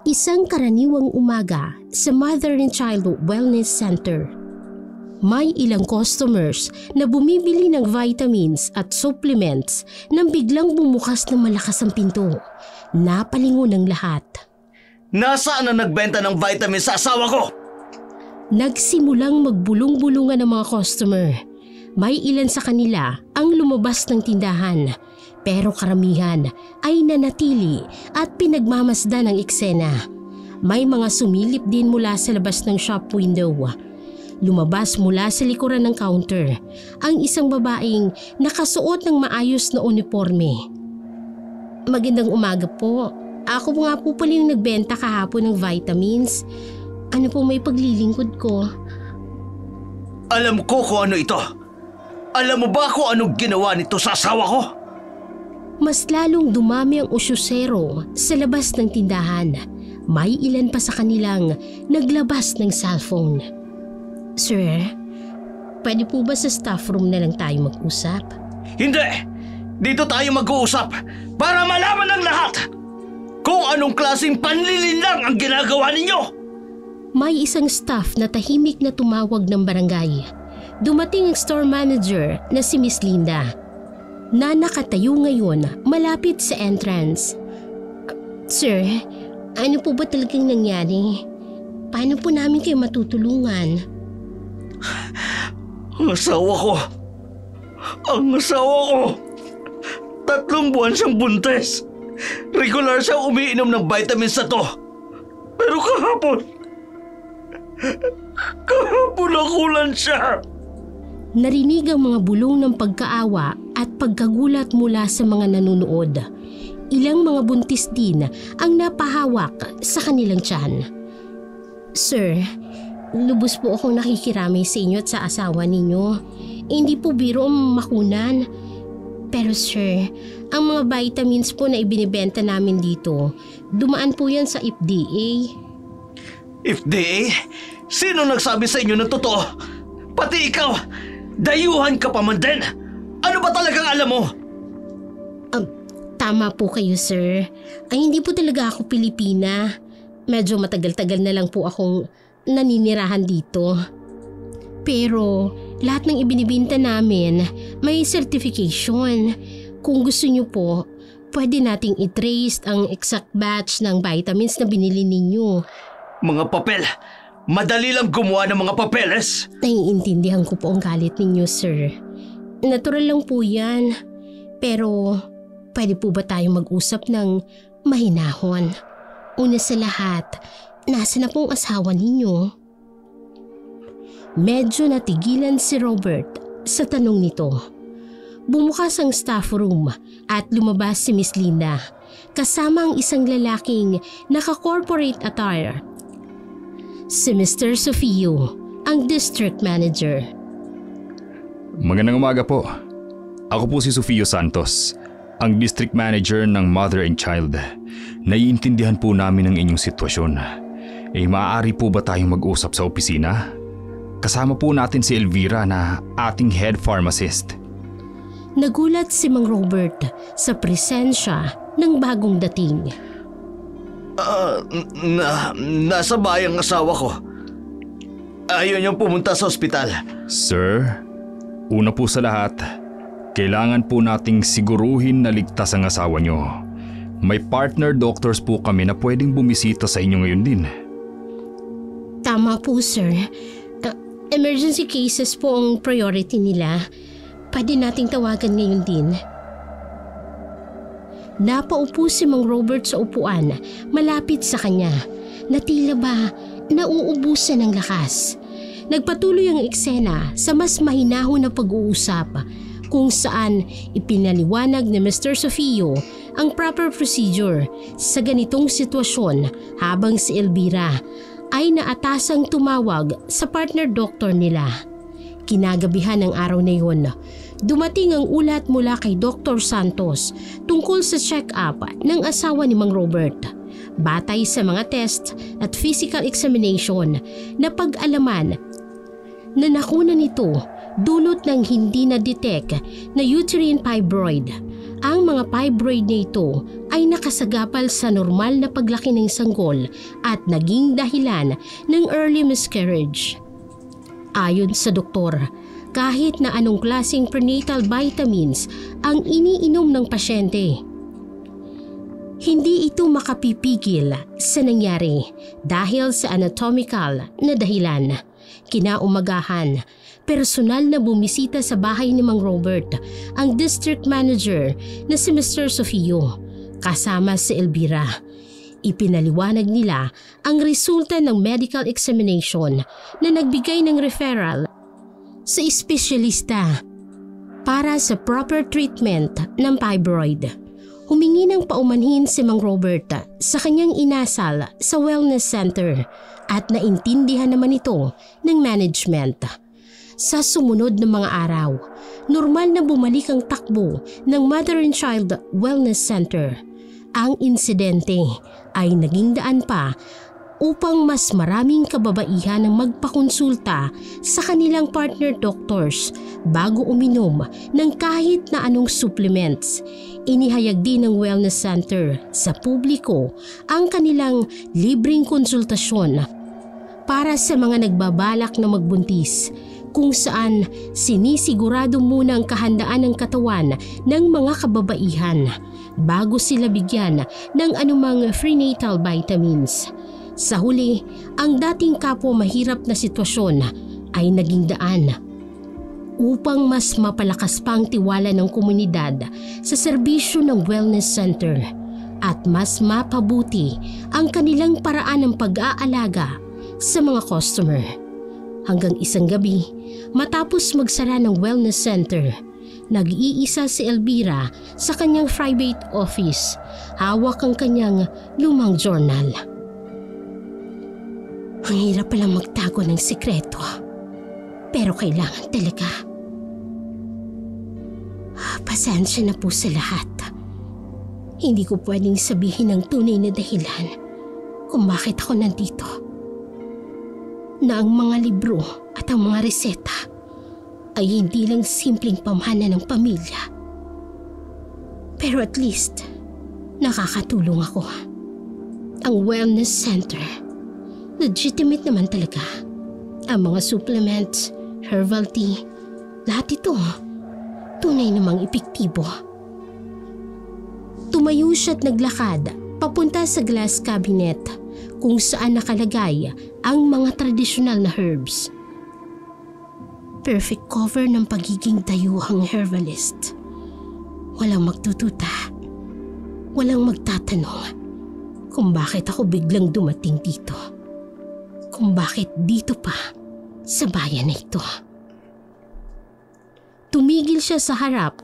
Isang karaniwang umaga sa Mother and Child Wellness Center. May ilang customers na bumibili ng vitamins at supplements nang biglang bumukas ng malakas ang pinto. Napalingon ng lahat. Nasaan na nagbenta ng vitamins sa asawa ko? Nagsimulang magbulong-bulungan ng mga customer. May ilan sa kanila ang lumabas ng tindahan, pero karamihan ay nanatili at pinagmamasdan ng eksena. May mga sumilip din mula sa labas ng shop window. Lumabas mula sa likuran ng counter ang isang babaeng nakasuot ng maayos na uniforme. Magandang umaga po. Ako nga po pala yung nagbenta kahapon ng vitamins. Ano po may paglilingkod ko? Alam ko kung ano ito. Alam mo ba kung anong ginawa nito sa asawa ko? Mas lalong dumami ang usyusero sa labas ng tindahan. May ilan pa sa kanilang naglabas ng cellphone. Sir, pwede po ba sa staff room na lang tayo mag-usap? Hindi! Dito tayo mag-uusap para malaman ng lahat kung anong klaseng panlilinlang ang ginagawa ninyo! May isang staff na tahimik na tumawag ng barangay. Dumating ang store manager na si Miss Linda, na nakatayo ngayon malapit sa entrance. Sir, ano po ba talagang nangyari? Paano po namin kayo matutulungan? Ang asawa ko! 3 buwan siyang buntis. Regular siyang umiinom ng vitamins na to. Pero kahapon nakulan siya. Narinig ang mga bulong ng pagkaawa at pagkagulat mula sa mga nanonood. Ilang mga buntis din ang napahawak sa kanilang tiyan. Sir, lubos po akong nakikiramay sa inyo at sa asawa ninyo. Hindi po biro ang makunan. Pero sir, ang mga vitamins po na ibinibenta namin dito, dumaan po yan sa FDA. FDA? Sino nagsabi sa inyo ng totoo? Pati ikaw, dayuhan ka pa man din. Ano ba talagang alam mo? Tama po kayo, sir. Ay, hindi po talaga ako Pilipina. Medyo matagal-tagal na lang po akong naninirahan dito. Pero lahat ng ibinibinta namin may certification. Kung gusto niyo po, pwede nating i-trace ang exact batch ng vitamins na binili ninyo. Mga papel? Madali lang gumawa ng mga papeles? Naiintindihan ko po ang galit ninyo, sir. Natural lang po yan. Pero pwede po ba tayo mag-usap ng mahinahon? Una sa lahat, nasa na pong asawa ninyo? Medyo natigilan si Robert sa tanong nito. Bumukas ang staff room at lumabas si Miss Linda kasama ang isang lalaking naka-corporate attire. Si Mr. Sofio, ang district manager. Magandang umaga po. Ako po si Sofio Santos, ang district manager ng Mother and Child. Naiintindihan po namin ang inyong sitwasyon. Maaari po ba tayong mag-usap sa opisina? Kasama po natin si Elvira na ating head pharmacist. Nagulat si Mang Robert sa presensya ng bagong dating. Nasa bayang asawa ko. Ayaw niyang pumunta sa ospital. Sir, una po sa lahat, kailangan po nating siguruhin na ligtas ang asawa niyo. May partner doctors po kami na pwedeng bumisita sa inyo ngayon din. Tama po, sir. Emergency cases po ang priority nila. Pwede nating tawagan ngayon din. Napaupo si Mang Robert sa upuan malapit sa kanya na tila ba nauubusan ng lakas. Nagpatuloy ang eksena sa mas mahinahon na pag-uusap kung saan ipinaliwanag ni Mr. Sofio ang proper procedure sa ganitong sitwasyon habang si Elvira ay naatasang tumawag sa partner doctor nila. Kinagabihan ng araw na yun, dumating ang ulat mula kay Dr. Santos tungkol sa check-up ng asawa ni Mang Robert. Batay sa mga test at physical examination na pag-alaman na nakuna nito dulot ng hindi na-detect na uterine fibroid. Ang mga fibroid na ito ay nakasagapal sa normal na paglaki ng sanggol at naging dahilan ng early miscarriage. Ayon sa doktor, kahit na anong klaseng prenatal vitamins ang iniinom ng pasyente, hindi ito makapipigil sa nangyari dahil sa anatomical na dahilan. Kinaumagahan, personal na bumisita sa bahay ni Mang Robert ang district manager na si Mr. Sofio kasama si Elvira. Ipinaliwanag nila ang resulta ng medical examination na nagbigay ng referral sa espesyalista para sa proper treatment ng fibroid. Humingi ng paumanhin si Mang Robert sa kanyang inasal sa wellness center at naintindihan naman ito ng management. Sa sumunod na mga araw, normal na bumalik ang takbo ng Mother and Child Wellness Center. Ang insidente ay naging daan pa upang mas maraming kababaihan ang magpakonsulta sa kanilang partner doctors bago uminom ng kahit na anong supplements. Inihayag din ng wellness center sa publiko ang kanilang libreng konsultasyon para sa mga nagbabalak na magbuntis, kung saan sinisigurado muna ang kahandaan ng katawan ng mga kababaihan bago sila bigyan ng anumang prenatal vitamins. Sa huli, ang dating kapwa mahirap na sitwasyon ay naging daan upang mas mapalakas pa ang tiwala ng komunidad sa serbisyo ng wellness center at mas mapabuti ang kanilang paraan ng pag-aalaga sa mga customer. Hanggang isang gabi, matapos magsara ng wellness center, nag-iisa si Elvira sa kanyang private office, hawak ang kanyang lumang journal. Ang hirap palang magtago ng sikreto, pero kailangan talaga. Pasensya na po sa lahat. Hindi ko pwedeng sabihin ang tunay na dahilan kung bakit ako nandito. Na ang mga libro at ang mga reseta ay hindi lang simpleng pamana ng pamilya. Pero at least, nakakatulong ako. Ang wellness center, legitimate naman talaga. Ang mga supplements, herbal tea, lahat ito, tunay namang epektibo. Tumayo siya't naglakad papunta sa glass cabinet kung saan nakalagay ang mga tradisyonal na herbs. Perfect cover ng pagiging dayuhang herbalist. Walang magtututa, walang magtatanong kung bakit ako biglang dumating dito. Kung bakit dito pa sa bayan na ito. Tumigil siya sa harap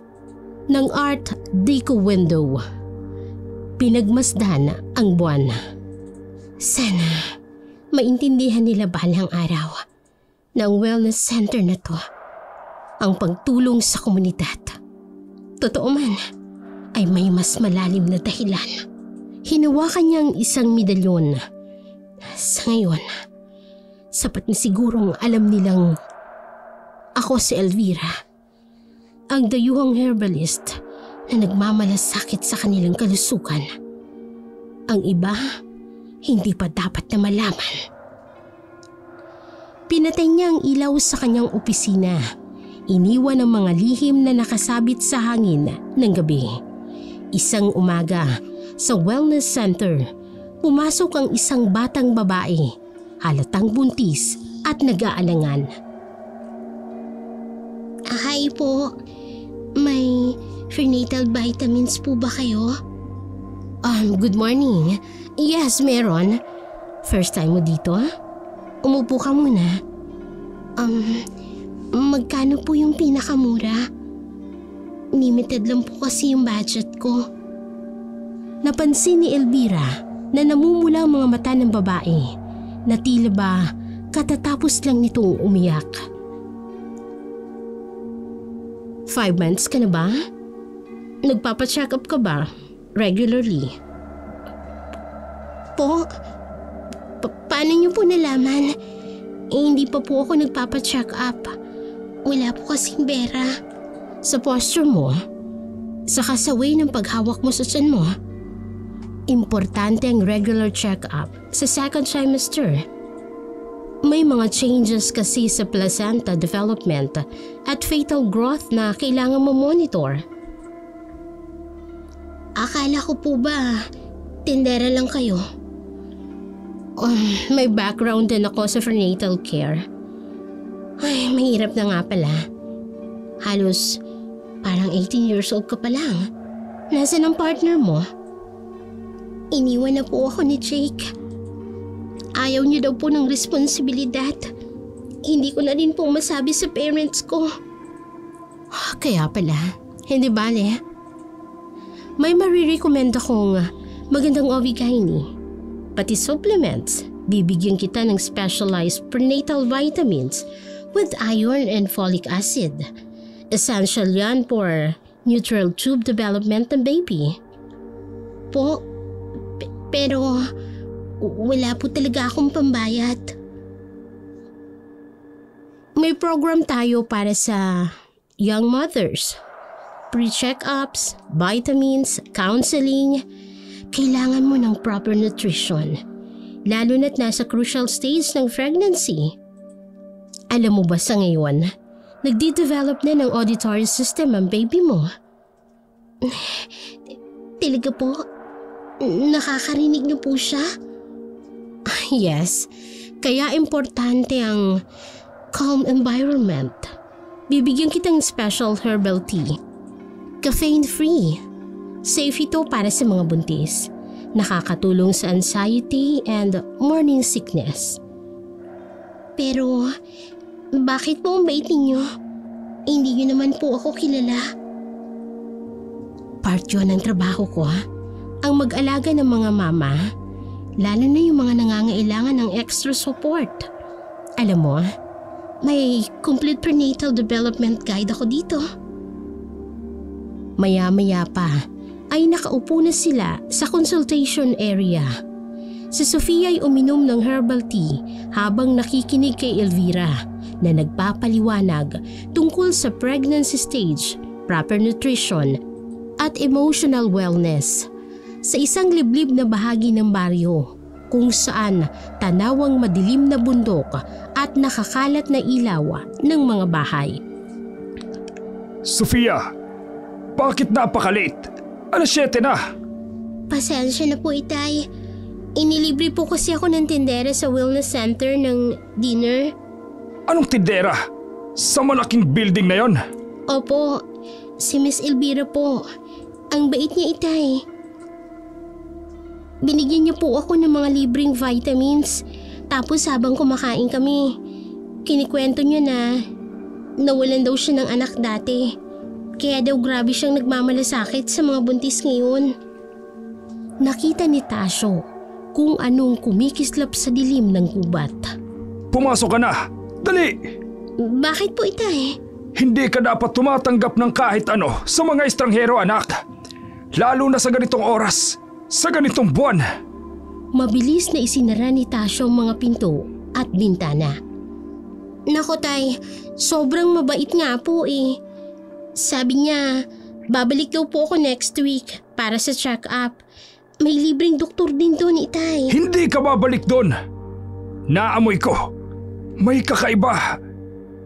ng Art Deco window. Pinagmasdan ang buwan. Sana maintindihan nila balang araw na ang wellness center na to ang pagtulong sa komunidad. Totoo man ay may mas malalim na dahilan. Hinawakan niya ang isang medalyon. Sa ngayon, sapat na sigurong alam nilang ako si Elvira, ang dayuhang herbalist na nagmamalasakit sa kanilang kalusugan. Ang iba, hindi pa dapat na malaman. Pinatay niya ang ilaw sa kanyang opisina. Iniwan ang mga lihim na nakasabit sa hangin ng gabi. Isang umaga, sa wellness center, pumasok ang isang batang babae, halatang buntis at nag-aalangan. Hi po, may prenatal vitamins po ba kayo? Good morning. Yes, meron. First time mo dito? Umupo ka muna. Magkano po yung pinakamura? Limited lang po kasi yung budget ko. Napansin ni Elvira na namumula ang mga mata ng babae na tila ba katatapos lang nitong umiyak. 5 months ka na ba? Nagpapacheck up ka ba? Regularly? Po? Paano niyo po nalaman? Hindi pa po ako nagpapacheck up. Wala po kasing pera. Sa posture mo, saka sa way ng paghawak mo sa tiyan mo, Importante ang regular check-up sa second trimester. May mga changes kasi sa placenta development at fetal growth na kailangan mo monitor. Akala ko po ba tindera lang kayo? May background din ako sa prenatal care. Ay, mahirap na nga pala. Halos parang 18 years old ka pa lang. Nasaan ang partner mo? Iniwan na po ako ni Jake. Ayaw niyo daw po ng responsibilidad. Hindi ko na rin po masabi sa parents ko. Kaya pala, hindi bale. May marirecommend akong magandang OB-GYN. Pati supplements, bibigyan kita ng specialized prenatal vitamins with iron and folic acid. Essential yan for neutral tube development ng baby. Po, pero wala po talaga akong pambayad. May program tayo para sa young mothers. Pre-check-ups, vitamins, counseling. Kailangan mo ng proper nutrition, lalo na't nasa crucial stage ng pregnancy. Alam mo ba sa ngayon, nagde-develop na ng auditory system ang baby mo. Talaga po? Nakakarinig na po siya? Yes, kaya importante ang calm environment. Bibigyan kitang special herbal tea. Caffeine-free. Safe ito para sa mga buntis. Nakakatulong sa anxiety and morning sickness. Pero, bakit po ang bait ninyo? Hindi nyo naman po ako kilala. Part yun ng trabaho ko, ang mag-alaga ng mga mama, lalo na yung mga nangangailangan ng extra support. Alam mo, may complete prenatal development guide ako dito. Maya-maya pa, ay nakaupo na sila sa consultation area. Si Sofia ay uminom ng herbal tea habang nakikinig kay Elvira na nagpapaliwanag tungkol sa pregnancy stage, proper nutrition at emotional wellness sa isang liblib na bahagi ng baryo kung saan tanawang madilim na bundok at nakakalat na ilaw ng mga bahay. Sofia, bakit napaka-late? 7:00 na. Pasensya na po, Itay. Inilibre po kasi ako ng tindera sa wellness center ng dinner. Anong tindera? Sa malaking building na yon? Opo, si Miss Elvira po. Ang bait niya, Itay. Binigyan niya po ako ng mga libreng vitamins. Tapos habang kumakain kami, kinikwento niya na nawalan daw siya ng anak dati. Kaya daw grabe siyang nagmamalasakit sa mga buntis ngayon. Nakita ni Tasyo kung anong kumikislap sa dilim ng gubat. Pumasok ka na! Dali! Bakit po, Itay? Hindi ka dapat tumatanggap ng kahit ano sa mga estranghero, anak. Lalo na sa ganitong oras, sa ganitong buwan. Mabilis na isinara ni Tasyo ang mga pinto at bintana. Nako, Tay, sobrang mabait nga po eh. Sabi niya, babalik daw po ako next week para sa check-up. May libreng doktor din doon, Itay. Hindi ka babalik doon. Naamoy ko. May kakaiba.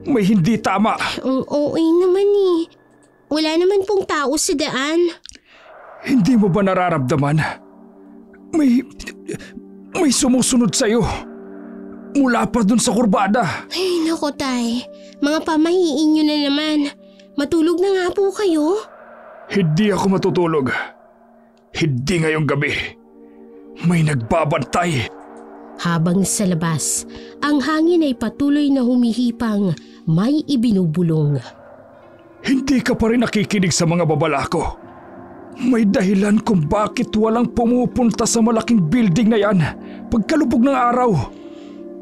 May hindi tama. Ang OA naman eh. Wala naman pong tao sa daan. Hindi mo ba nararamdaman? May sumusunod sa'yo. Mula pa dun sa kurbada. Ay, nako, Tay. Mga pamahiin niyo na naman. Matulog na nga po kayo. Hindi ako matutulog. Hindi ngayong gabi. May nagbabantay. Habang sa labas, ang hangin ay patuloy na humihipang may ibinubulong. Hindi ka pa rin nakikinig sa mga babala ko. May dahilan kung bakit walang pumupunta sa malaking building na yan pagkalubog ng araw.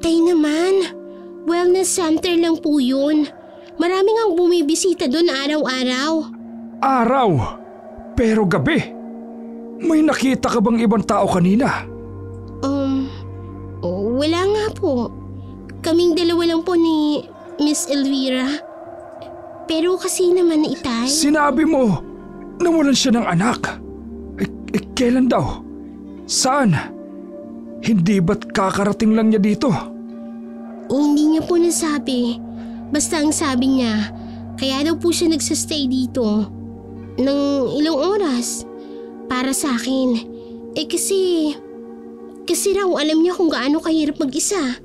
Tay naman, wellness center lang po yun. Maraming ang bumibisita doon araw-araw. Araw? Pero gabi? May nakita ka bang ibang tao kanina? Wala nga po. Kaming dalawa lang po ni Miss Elvira. Pero kasi naman, Itay. Sinabi mo, nawalan siya ng anak. Kailan daw? Saan? Hindi ba't kakarating lang niya dito? Hindi niya po nasabi. Basta ang sabi niya, kaya daw po siya nagsastay dito ng ilang oras para sa akin. Kasi raw alam niya kung gaano kahirap mag-isa.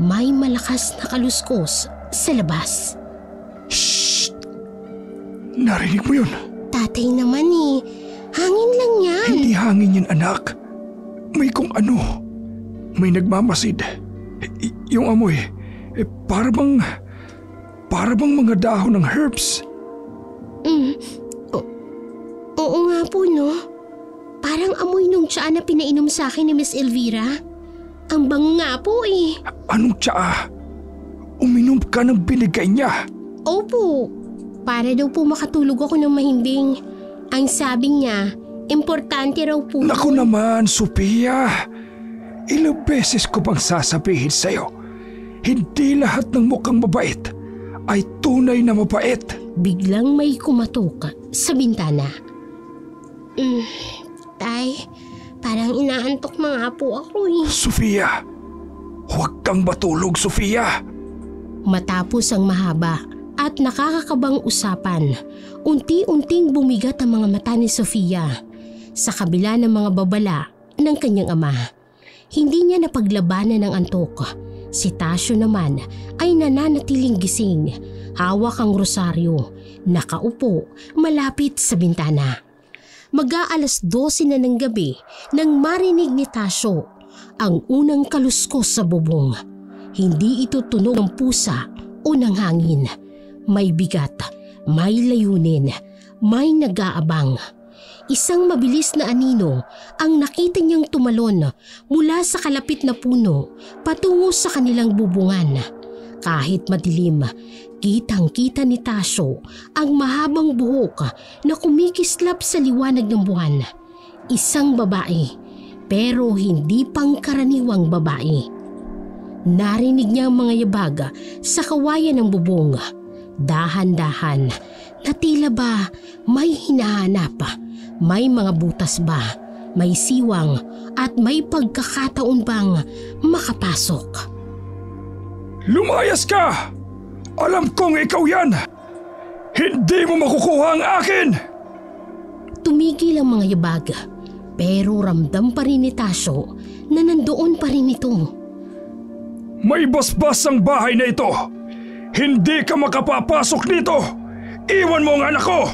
May malakas na kaluskos sa labas. Shh! Narinig mo yun? Tatay naman hangin lang yan. Hindi hangin yan, anak. May kung ano. May nagmamasid. Yung amoy, para bang mga dahon ng herbs. Oo nga po, no? Parang amoy nung tsaa na pinainom sa akin ni Miss Elvira. Ang bango nga po Anong tsaa? Uminom ka ng binigay niya? Opo. Para daw po makatulog ako ng mahimbing. Ang sabi niya, importante raw po. Naku naman, Sophia. Ilang beses ko bang sasabihin sa'yo, hindi lahat ng mukhang mabait ay tunay na mabait. Biglang may kumatok sa bintana. Tay, parang inaantok na nga po ako Sophia, huwag kang matulog, Sophia. Matapos ang mahaba at nakakakabang usapan, unti-unting bumigat ang mga mata ni Sofia sa kabila ng mga babala ng kanyang ama. Hindi niya napaglabanan ng antok. Si Tasyo naman ay nananatiling gising, hawak ang rosaryo, nakaupo malapit sa bintana. Mag-aalas 12 na ng gabi nang marinig ni Tasyo ang unang kaluskos sa bubong. Hindi ito tunog ng pusa o ng hangin. May bigat, may layunin, may nag-aabang. Isang mabilis na anino ang nakita niyang tumalon mula sa kalapit na puno patungo sa kanilang bubungan. Kahit madilim, kitang-kita ni Tasyo ang mahabang buhok na kumikislap sa liwanag ng buwan. Isang babae, pero hindi pangkaraniwang babae. Narinig niya ang mga yabag sa kawayan ng bubong. Dahan-dahan, na tila ba may hinahanap. May mga butas ba, may siwang at may pagkakataon bang makapasok. Lumayas ka! Alam kong ikaw yan! Hindi mo makukuha ang akin! Tumigil ang mga yabag, pero ramdam pa rin ni Tasyo na nandoon pa rin ito. May basbas ang bahay na ito! Hindi ka makapapasok dito! Iwan mo ang anak ko!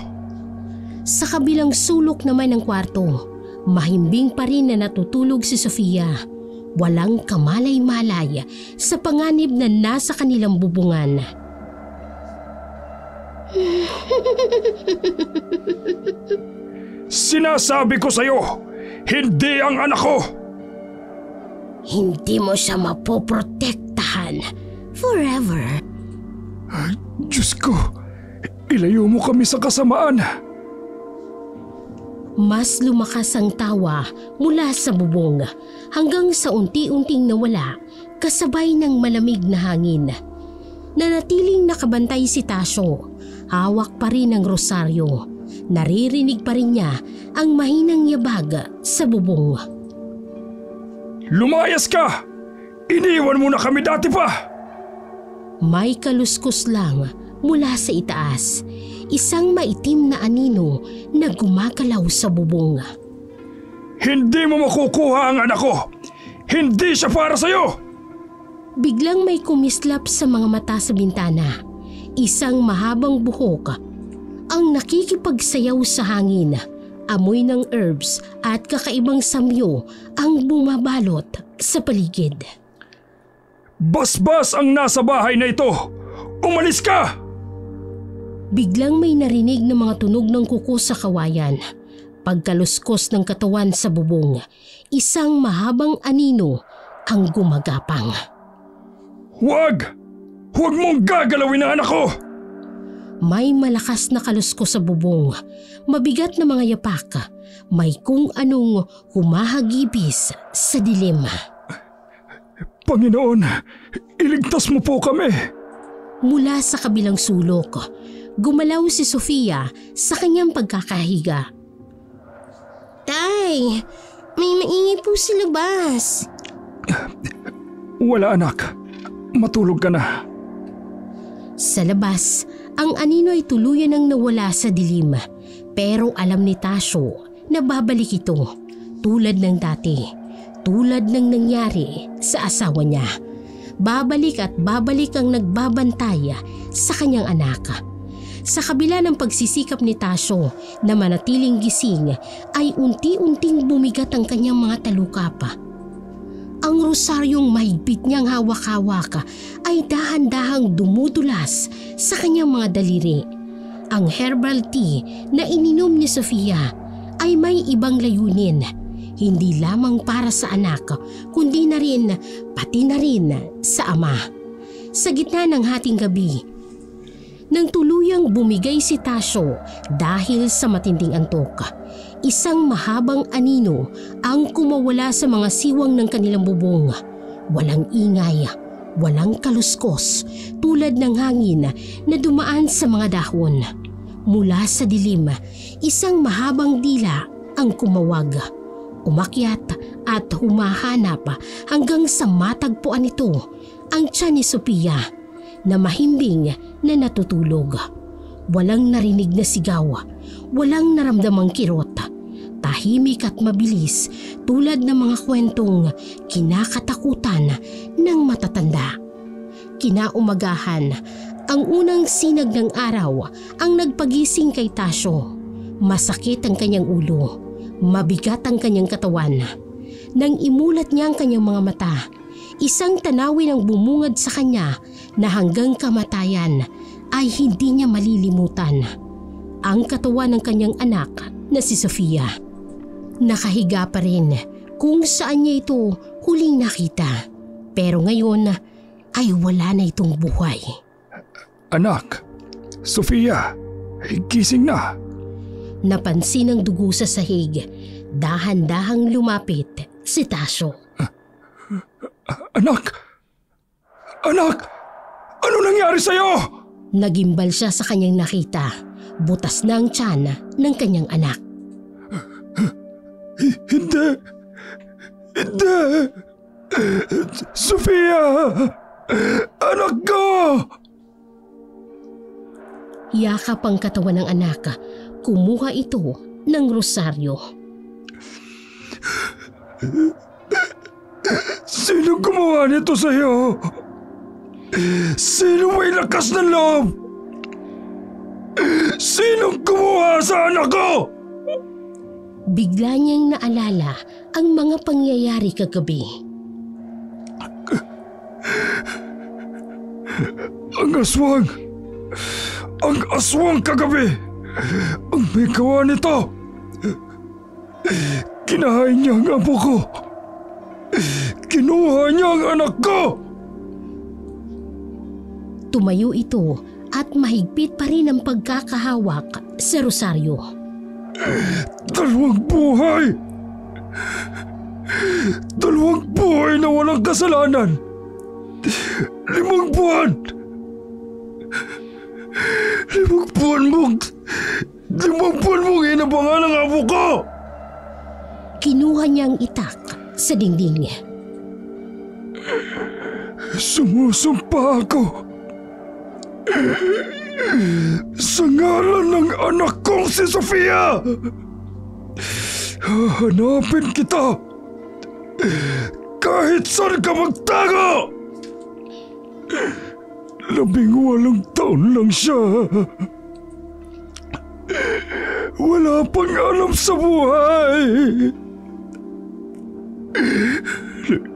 Sa kabilang sulok naman ng kwarto, mahimbing pa rin na natutulog si Sofia. Walang kamalay-malay sa panganib na nasa kanilang bubungan. Sinasabi ko sa'yo, hindi ang anak ko! Hindi mo siya mapoprotektahan forever. Diyos ko, ilayo mo kami sa kasamaan. Mas lumakas ang tawa mula sa bubong hanggang sa unti-unting nawala kasabay ng malamig na hangin. Nanatiling nakabantay si Tasyo, hawak pa rin ang rosaryo. Naririnig pa rin niya ang mahinang yabag sa bubong. Lumayas ka! Iniwan mo na kami dati pa! May kaluskos lang mula sa itaas. Isang maitim na anino na gumagalaw sa bubong. Hindi mo makukuha ang anak ko! Hindi siya para sa'yo! Biglang may kumislap sa mga mata sa bintana. Isang mahabang buhok ang nakikipagsayaw sa hangin. Amoy ng herbs at kakaibang samyo ang bumabalot sa paligid. Basbas ang nasa bahay na ito! Umalis ka! Biglang may narinig na mga tunog ng kuko sa kawayan. Pagkaluskos ng katawan sa bubong, isang mahabang anino ang gumagapang. Huwag! Huwag mong gagalawin ang anak ko! May malakas na kaluskos sa bubong, mabigat na mga yapak, may kung anong humahagibis sa dilim. Panginoon, iligtas mo po kami! Mula sa kabilang sulok, gumalaw si Sofia sa kanyang pagkakahiga. Tay, May maingay po sa labas. Wala anak. Matulog ka na. Sa labas, ang anino ay tuluyan ang nawala sa dilim. Pero alam ni Tasyo na babalik ito tulad ng dati. Tulad ng nangyari sa asawa niya. Babalik at babalik ang nagbabantay sa kanyang anak. Sa kabila ng pagsisikap ni Tasyo na manatiling gising ay unti-unting bumigat ang kanyang mga talukap. Ang rosaryong mahigpit niyang hawak-hawak ay dahan-dahang dumudulas sa kanyang mga daliri. Ang herbal tea na ininom ni Sofia ay may ibang layunin. Hindi lamang para sa anak, kundi na rin, pati na rin sa ama. Sa gitna ng hating gabi, nang tuluyang bumigay si Tasyo dahil sa matinding antok, isang mahabang anino ang kumawala sa mga siwang ng kanilang bubong. Walang ingay, walang kaluskos, tulad ng hangin na dumaan sa mga dahon. Mula sa dilim, isang mahabang dila ang kumawag. Umakyat at humahanap hanggang sa matagpuan nito ang tiyan ni Sofia na mahimbing na natutulog. Walang narinig na sigaw, walang naramdamang kirot. Tahimik at mabilis tulad ng mga kwentong kinakatakutan ng matatanda. Kinaumagahan, ang unang sinag ng araw ang nagpagising kay Tasyo. Masakit ang kanyang ulo, mabigat ang kanyang katawan. Nang imulat niya ang kanyang mga mata, isang tanawin ang bumungad sa kanya na hanggang kamatayan ay hindi niya malilimutan. Ang katawan ng kanyang anak na si Sofia. Nakahiga pa rin kung saan niya ito huling nakita. Pero ngayon ay wala na itong buhay. Anak, Sofia, gising na. Napansin ang dugo sa sahig. Dahan-dahang lumapit si Tasyo. Anak! Anak! Ano nangyari sa'yo? Nagimbal siya sa kanyang nakita. Butas na ang tiyan ng kanyang anak. Hindi! Hindi! Sofia! Anak ko! Yakap ang katawan ng anak. Kumuha ito ng rosaryo. Sino gumawa nito sa'yo? Sino may lakas ng loob? Sino gumawa sa anak ko? Bigla niyang naalala ang mga pangyayari kagabi. Ang aswang! Ang aswang kagabi! Ang may gawa nito! Kinahain niya ang apo ko! Kinuha niya ang anak ko! Tumayo ito at mahigpit pa rin ang pagkakahawak sa rosaryo. 2 buhay! 2 buhay na walang kasalanan! 5 buwan! 5 buwan mong inabangan ang apo ko! Kinuha niyang itak sa dingding. Sumusumpa ako sa ngalan ng anak kong si Sofia! Hahanapin kita kahit saan ka magtago! 18 taon lang siya. Wala pang alam sa buhay.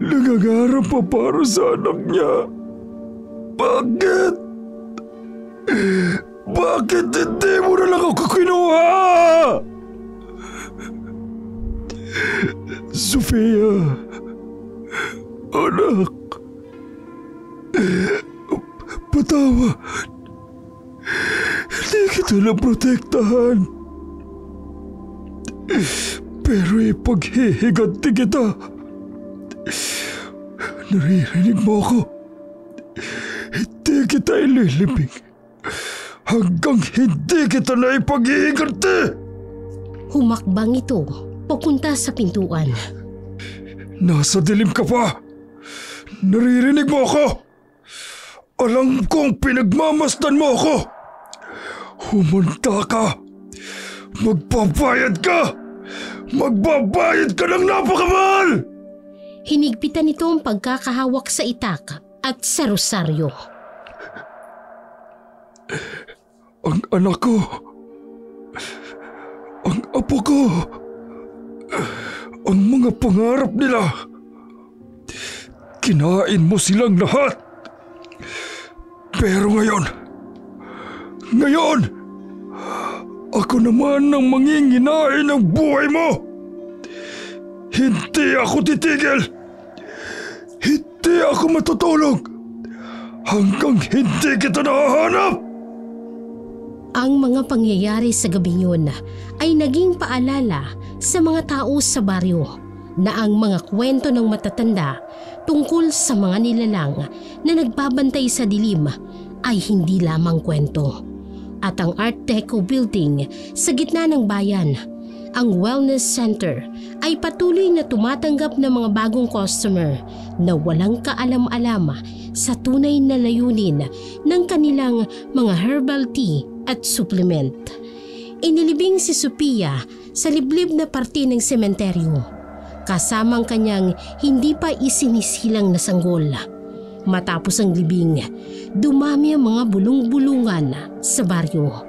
Nangangarap pa para sa anak niya. Bakit? Bakit hindi mo na lang ako kinuha? Sofia, anak, patawad. Hindi kita naprotektahan. Pero ipaghihiganti kita. Naririnig mo ako? Hindi kita ililibing hanggang hindi kita na ipaghihiganti. Humakbang ito papunta sa pintuan. Nasa dilim ka pa. Naririnig mo ako. Alam kong pinagmamasdan mo ako. Humunta ka. Magbabayad ka. Magbabayad ka ng napakamahal. Hinigpitan nito ang pagkakahawak sa itak at sa rosaryo. Ang anak ko. Ang apo ko. Ang mga pangarap nila. Kinain mo silang lahat. Pero ngayon, ako naman ang manginginain ng buhay mo. Hindi ako titigil. Hindi ako matutulog hanggang hindi kita nahahanap. Ang mga pangyayari sa gabing yun ay naging paalala sa mga tao sa baryo na ang mga kwento ng matatanda tungkol sa mga nilalang na nagbabantay sa dilim ay hindi lamang kwento. At ang Art Deco building sa gitna ng bayan, ang Wellness Center, ay patuloy na tumatanggap ng mga bagong customer na walang kaalam-alam sa tunay na layunin ng kanilang mga herbal tea at supplement. Inilibing si Sophia sa liblib na parte ng sementeryo, kasamang kanyang hindi pa isinisilang na sanggol. Matapos ang libing, dumami ang mga bulong-bulungan sa baryo.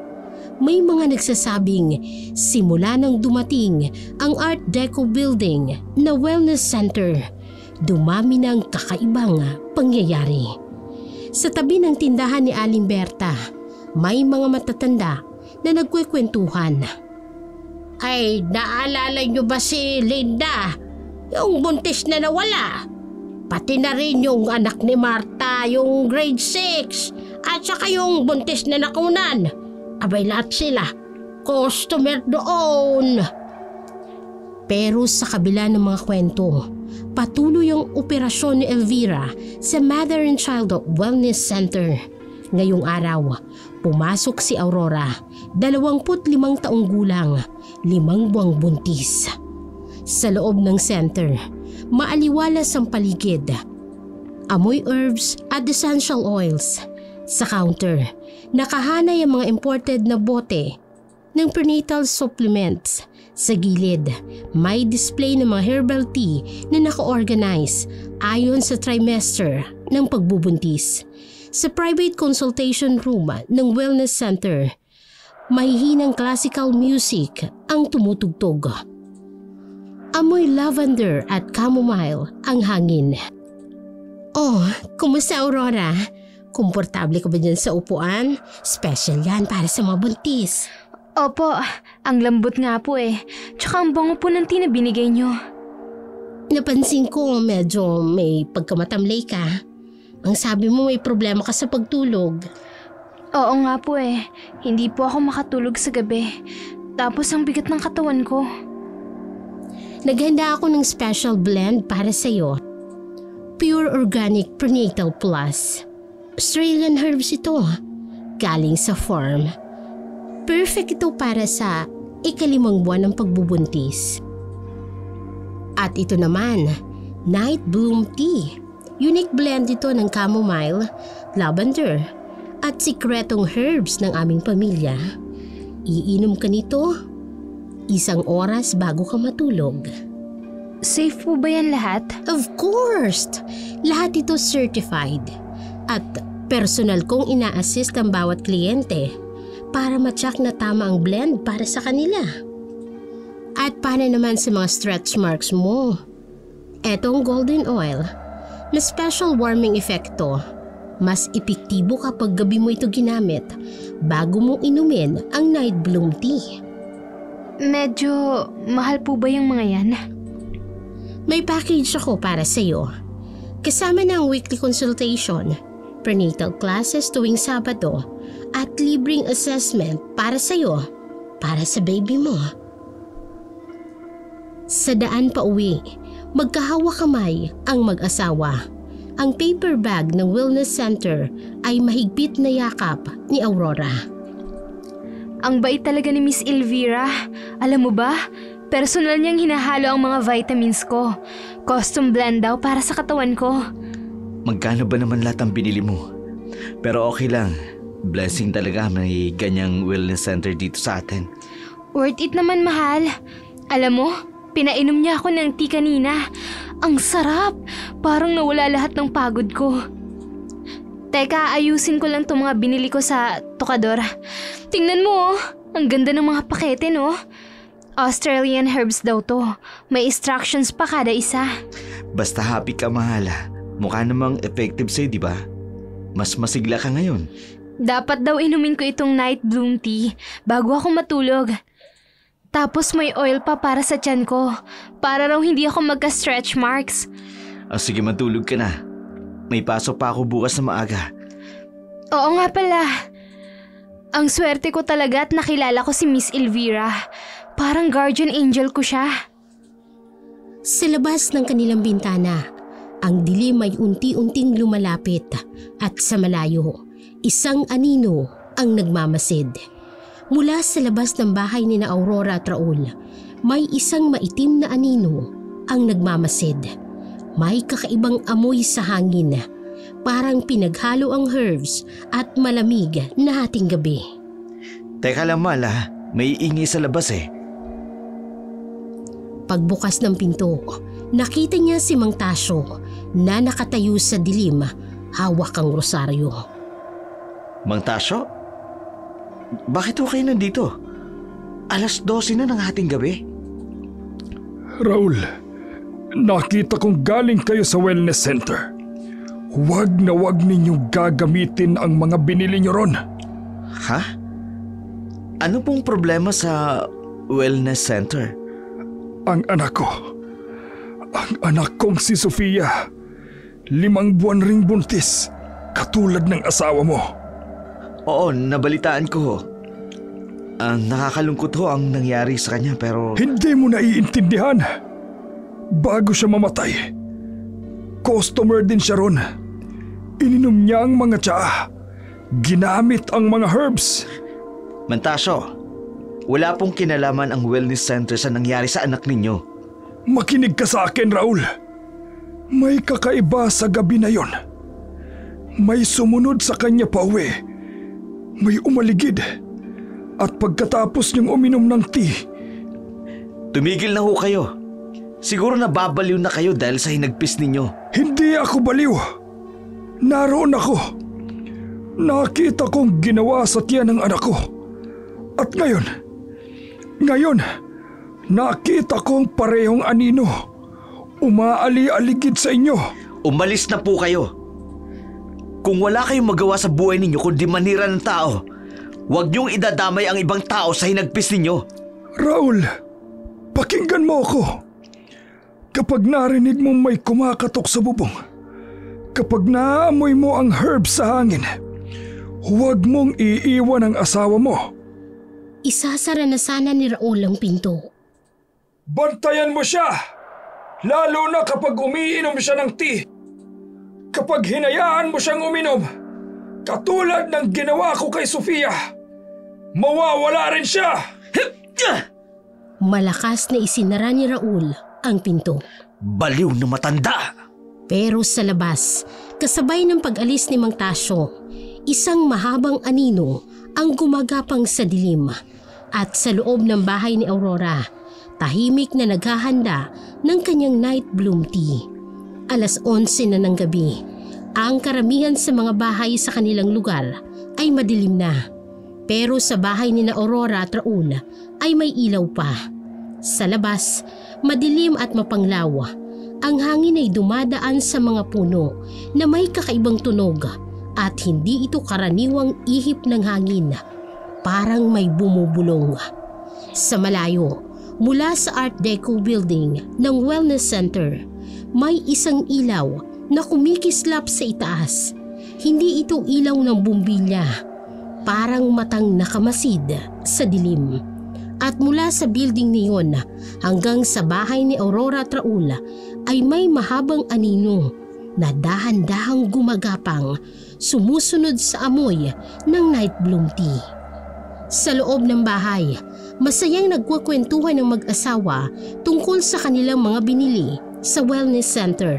May mga nagsasabing simula nang dumating ang Art Deco building na Wellness Center, dumami ng kakaibang pangyayari. Sa tabi ng tindahan ni Aling Berta, may mga matatanda na nagkwekwentuhan. Ay, naalala niyo ba si Linda? Yung buntis na nawala. Pati na rin yung anak ni Marta, yung grade 6, at saka yung buntis na nakunan. Abay, lahat sila customer doon. Pero sa kabila ng mga kwento, patuloy ang operasyon ni Elvira sa Mother and Child Wellness Center. Ngayong araw, pumasok si Aurora, 25 taong gulang, 5 buwang buntis. Sa loob ng center, maaliwalas ang paligid. Amoy herbs at essential oils. Sa counter, nakahanay ang mga imported na bote ng prenatal supplements. Sa gilid, may display ng mga herbal tea na naka-organize ayon sa trimester ng pagbubuntis. Sa private consultation room ng Wellness Center, mahihinang classical music ang tumutugtog. Amoy lavender at chamomile ang hangin. Oh, kumusta Aurora? Komportable ka ba dyan sa upuan? Special yan para sa mga buntis. Opo, ang lambot nga po eh. Tsaka ang bango po ng tea na binigay nyo. Napansin ko medyo may pagkamatamlay ka. Ang sabi mo may problema ka sa pagtulog. Oo nga po eh. Hindi po ako makatulog sa gabi. Tapos ang bigat ng katawan ko. Naghanda ako ng special blend para sa'yo. Pure Organic Prenatal Plus. Australian herbs ito. Galing sa farm. Perfect ito para sa ika-5 buwan ng pagbubuntis. At ito naman, Night Bloom Tea. Unique blend ito ng chamomile, lavender, at sikretong herbs ng aming pamilya. Iinom ka nito 1 oras bago ka matulog. Safe po ba yan lahat? Of course! Lahat ito certified. At personal kong ina-assist ang bawat kliyente para matyak na tama ang blend para sa kanila. At para naman sa mga stretch marks mo, etong golden oil, may special warming effect to. Mas epektibo kapag gabi mo ito ginamit bago mo inumin ang night bloom tea. Medyo mahal po ba yung mga yan? May package ako para sa'yo. Kasama ng weekly consultation, prenatal classes tuwing Sabado, at libreng assessment para sa'yo, para sa baby mo. Sa daan pa uwi, magkahawak kamay ang mag-asawa. Ang paper bag ng Wellness Center ay mahigpit na yakap ni Aurora. Ang bait talaga ni Miss Elvira. Alam mo ba, Personal niyang hinahalo ang mga vitamins ko. Custom blend daw para sa katawan ko. Magkano ba naman lahat ang binili mo? Pero okay lang. Blessing talaga may ganyang wellness center dito sa atin. Worth it naman, mahal. Alam mo, pinainom niya ako ng tea kanina. Ang sarap! Parang nawala lahat ng pagod ko. Teka, ayusin ko lang itong mga binili ko sa tokador. Tingnan mo, ang ganda ng mga pakete, no? Australian herbs daw to. May instructions pa kada isa. Basta happy ka, mahal. Mukha namang effective sa'yo, di ba? Mas masigla ka ngayon. Dapat daw inumin ko itong night bloom tea bago ako matulog. Tapos may oil pa para sa tiyan ko. Para raw hindi ako magka-stretch marks. Sige, matulog ka na. May pasok pa ako bukas na maaga. Oo nga pala. Ang swerte ko talaga at nakilala ko si Miss Elvira. Parang guardian angel ko siya. Sa labas ng kanilang bintana, ang dilim ay unti-unting lumalapit at sa malayo, isang anino ang nagmamasid. Mula sa labas ng bahay ni na Aurora at Raul, may isang maitim na anino ang nagmamasid. May kakaibang amoy sa hangin, parang pinaghalo ang herbs at malamig na hating gabi. Teka lang, mahal, may ingay sa labas eh. Pagbukas ng pinto, nakita niya si Mang Tasyo na nakatayo sa dilim, hawak ang rosaryo. Mang Tasyo? Bakit kayo nandito? 12:00 na ng hating gabi. Raul, nakita kong galing kayo sa wellness center. Huwag na huwag ninyong gagamitin ang mga binili nyo ron. Ha? Ano pong problema sa wellness center? Ang anak kong si Sofia, 5 buwan ring buntis, katulad ng asawa mo. Oo, nabalitaan ko. Nakakalungkot ho ang nangyari sa kanya pero... Hindi mo naiintindihan. Bago siya mamatay, customer din siya ron. Ininom niya ang mga tsaa. Ginamit ang mga herbs. Mang Tasyo, wala pong kinalaman ang wellness center sa nangyari sa anak ninyo. Makinig ka sa akin, Raul. May kakaiba sa gabi na yon. May sumunod sa kanya pa uwi. May umaligid. At pagkatapos niyang uminom ng tea... Tumigil na ho kayo. Siguro nababaliw na kayo dahil sa hinagpis ninyo. Hindi ako baliw. Naroon ako. Nakita kong ginawa sa tiyan ng anak ko. At ngayon, nakita kong parehong anino. Umaali-aligid sa inyo. Umalis na po kayo. Kung wala kayong magawa sa buhay ninyo kundi manira ng tao, huwag niyong idadamay ang ibang tao sa hinagpis ninyo. Raul, pakinggan mo ako. Kapag narinig mong may kumakatok sa bubong, kapag naamoy mo ang herbs sa hangin, huwag mong iiwan ang asawa mo. Isasara na sana ni Raul ang pinto. Bantayan mo siya! Lalo na kapag umiinom siya ng tea. Kapag hinayaan mo siyang uminom, katulad ng ginawa ko kay Sofia, mawawala rin siya! Malakas na isinara ni Raul ang pinto. Baliw na matanda! Pero sa labas, kasabay ng pag-alis ni Mang Tasyo, isang mahabang anino ang gumagapang sa dilim. At sa loob ng bahay ni Aurora, tahimik na naghahanda ng kanyang night bloom tea. 11:00 na ng gabi. Ang karamihan sa mga bahay sa kanilang lugar ay madilim na. Pero sa bahay ni na Aurora at Raul ay may ilaw pa. Sa labas, madilim at mapanglaw. Ang hangin ay dumadaan sa mga puno na may kakaibang tunog at hindi ito karaniwang ihip ng hangin. Parang may bumubulong. Sa malayo, mula sa Art Deco building ng Wellness Center, may isang ilaw na kumikislap sa itaas. Hindi ito ilaw ng bumbilya. Parang matang nakamasid sa dilim. At mula sa building niyon hanggang sa bahay ni Aurora at Raul ay may mahabang anino na dahan-dahang gumagapang, sumusunod sa amoy ng night bloom tea. Sa loob ng bahay, Masayang nagkukwentuhan ng mag-asawa tungkol sa kanilang mga binili sa wellness center.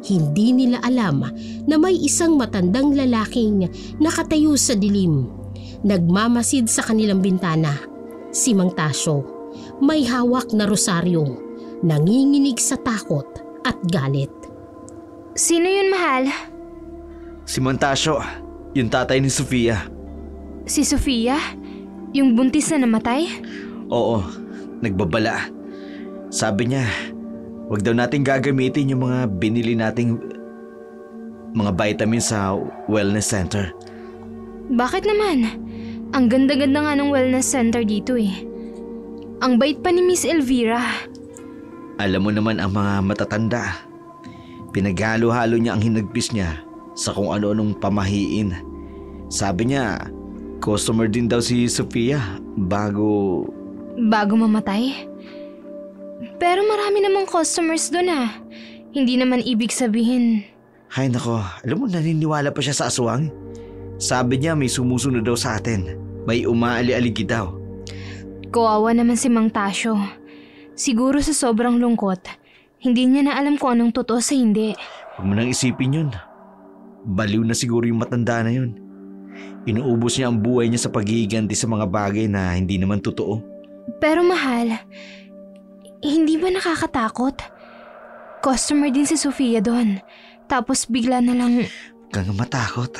Hindi nila alam na may isang matandang lalaking nakatayo sa dilim. Nagmamasid sa kanilang bintana. Si Mang Tasyo, may hawak na rosaryo, nanginginig sa takot at galit. Sino yun, mahal? Si Mang Tasyo, yung tatay ni Sofia. Si Sofia? Yung buntis na namatay? Oo, nagbabala. Sabi niya, wag daw natin gagamitin yung mga binili nating mga vitamins sa wellness center. Bakit naman? Ang ganda-ganda nga ng wellness center dito eh. Ang bait pa ni Miss Elvira. Alam mo naman ang mga matatanda. Pinaghalo-halo niya ang hinagpis niya sa kung ano-anong pamahiin. Sabi niya, customer din daw si Sofia bago mamatay? Pero marami namang customers doon ah. Hindi naman ibig sabihin. Hay nako, alam mo naniniwala pa siya sa aswang? Sabi niya may sumusunod daw sa atin. May umaali-aligi daw. Kawawa naman si Mang Tasyo. Siguro sa sobrang lungkot, hindi niya na alam kung anong totoo sa hindi. Huwag mo nang isipin yun. Baliw na siguro yung matanda na yun. Inuubos niya ang buhay niya sa paghihiganti sa mga bagay na hindi naman totoo. Pero mahal, hindi ba nakakatakot? Customer din si Sofia doon. Tapos bigla na lang... Huwag kang matakot.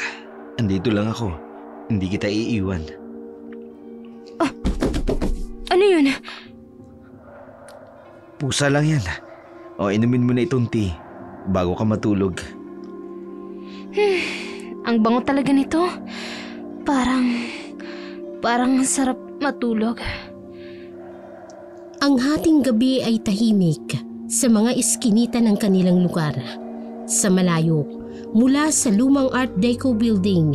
Andito lang ako. Hindi kita iiwan. Ano yun? Pusa lang yan. O inumin mo na itong tea bago ka matulog. Ang bango talaga nito. Parang sarap matulog. Ang hating gabi ay tahimik sa mga iskinita ng kanilang lugar. Sa malayo, mula sa lumang Art Deco building,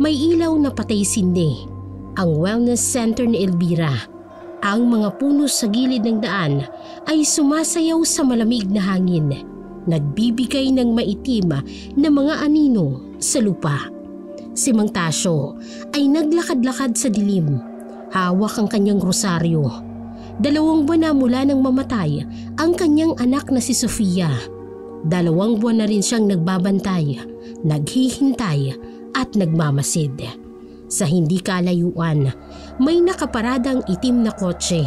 may ilaw na patay-sindi. Ang wellness center ni Elvira. Ang mga puno sa gilid ng daan ay sumasayaw sa malamig na hangin. Nagbibigay ng maitim na mga anino sa lupa. Si Mang Tasyo ay naglakad-lakad sa dilim. Hawak ang kanyang rosaryo. 2 buwan na mula nang mamatay ang kanyang anak na si Sofia. 2 buwan na rin siyang nagbabantay, naghihintay at nagmamasid. Sa hindi kalayuan, may nakaparadang itim na kotse.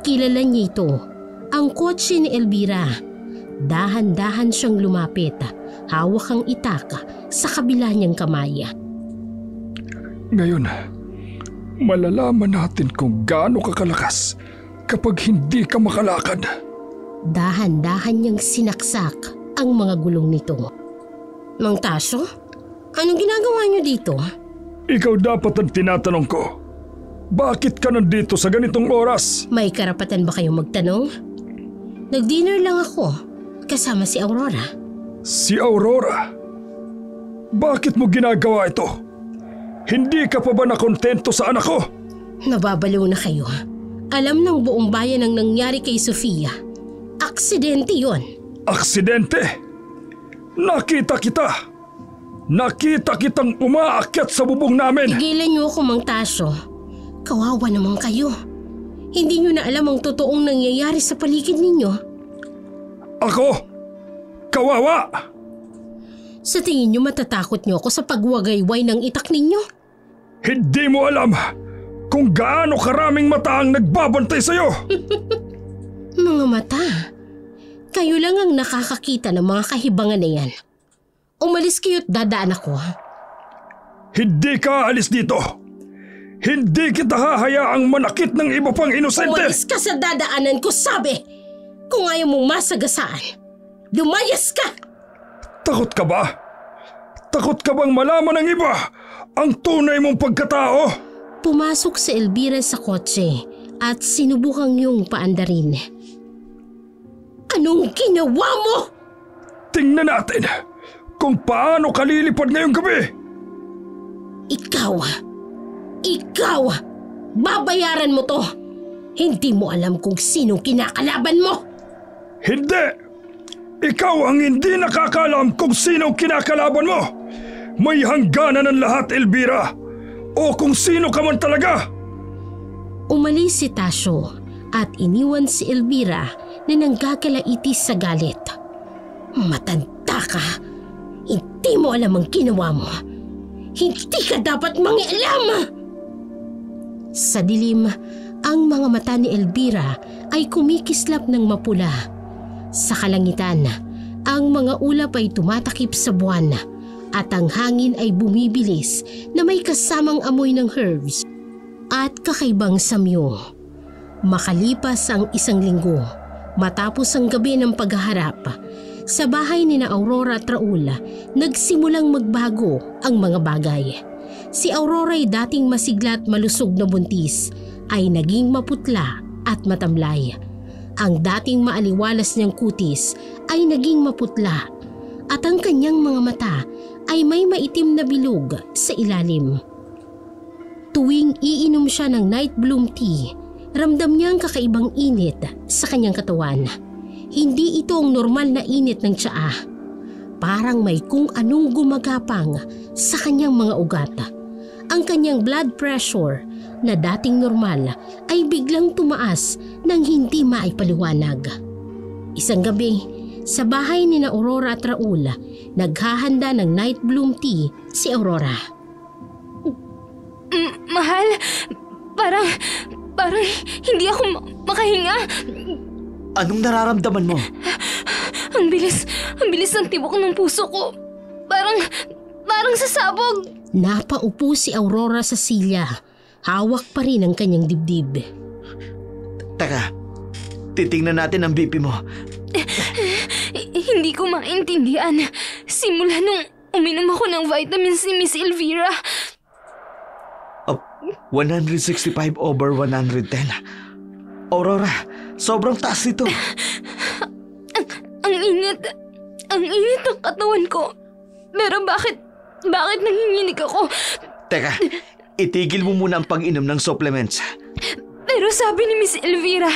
Kilala niya ito, ang kotse ni Elvira. Dahan-dahan siyang lumapit, hawak ang itak sa kabila niyang kamay. Ngayon, malalaman natin kung gaano ka kalakas kapag hindi ka makalakad. Dahan-dahan niyang sinaksak ang mga gulong nito. Mang Tasyo, anong ginagawa niyo dito? Ikaw dapat ang tinatanong ko. Bakit ka nandito sa ganitong oras? May karapatan ba kayong magtanong? Nag-dinner lang ako, kasama si Aurora. Si Aurora? Bakit mo ginagawa ito? Hindi ka pa ba nakontento sa anak ko? Nababaliw na kayo. Alam ng buong bayan ang nangyari kay Sofia. Aksidente yon. Aksidente? Nakita kita. Nakita kitang umaakyat sa bubong namin. Tigilan niyo ako, Mang Tasyo. Kawawa naman kayo. Hindi niyo na alam ang totoong nangyayari sa paligid ninyo. Ako? Kawawa? Sa tingin niyo matatakot niyo ako sa pagwagayway ng itak ninyo? Hindi mo alam kung gaano karaming mata ang nagbabantay sa'yo. Mga mata? Kayo lang ang nakakakita ng mga kahibangan na yan. Umalis kayo't dadaan ako. Hindi ka aalis dito. Hindi kita hahayaang manakit ng iba pang inosente. Umalis ka sa dadaanan ko, sabi! Kung ayaw mong masagasaan, lumayas ka! Takot ka ba? Takot ka bang malaman ng iba ang tunay mong pagkatao? Pumasok si Elvira sa kotse at sinubukang yung paandarin. Anong ginawa mo? Tingnan natin kung paano ka lilipad ngayong gabi. Ikaw, babayaran mo to. Hindi mo alam kung sinong kinakalaban mo. Hindi! Ikaw ang hindi nakakaalam kung sino kinakalaban mo. May hangganan ng lahat, Elvira. O kung sino ka man talaga. Umalis si Tasyo at iniwan si Elvira na nanggagalaitis sa galit. Matanda ka! Hindi mo alam ang ginawa mo! Hindi ka dapat mangialam! Sa dilim, ang mga mata ni Elvira ay kumikislap ng mapula. Sa kalangitan, ang mga ulap ay tumatakip sa buwan at ang hangin ay bumibilis na may kasamang amoy ng herbs at kakaibang samyo. Makalipas ang 1 linggo, matapos ang gabi ng paghaharap, sa bahay ni na Aurora at Raul, nagsimulang magbago ang mga bagay. Si Aurora ay dating masigla at malusog na buntis ay naging maputla at matamlay. Ang dating maaliwalas niyang kutis ay naging maputla at ang kanyang mga mata ay may maitim na bilog sa ilalim. Tuwing iinom siya ng night bloom tea, ramdam niya ang kakaibang init sa kanyang katawan. Hindi ito ang normal na init ng tsaa. Parang may kung anong gumagapang sa kanyang mga ugat. Ang kanyang blood pressure na dating normal ay biglang tumaas nang hindi maipaliwanag. Isang gabi, sa bahay ni na Aurora at Raul, naghahanda ng night bloom tea si Aurora. Mahal, parang hindi ako makahinga. Anong nararamdaman mo? Ang bilis ng tibok ng puso ko. Parang sasabog. Napaupo si Aurora sa silya. Hawak pa rin ang kanyang dibdib. Teka, titingnan natin ang BP mo. Hindi ko maintindihan. Simula nung uminom ako ng vitamins ni Miss Elvira. 165/110. Aurora, sobrang taas ito. Ang init ng katawan ko. Pero bakit nanginginig ako? Teka, itigil mo muna ang pag-inom ng supplements. Pero sabi ni Miss Elvira,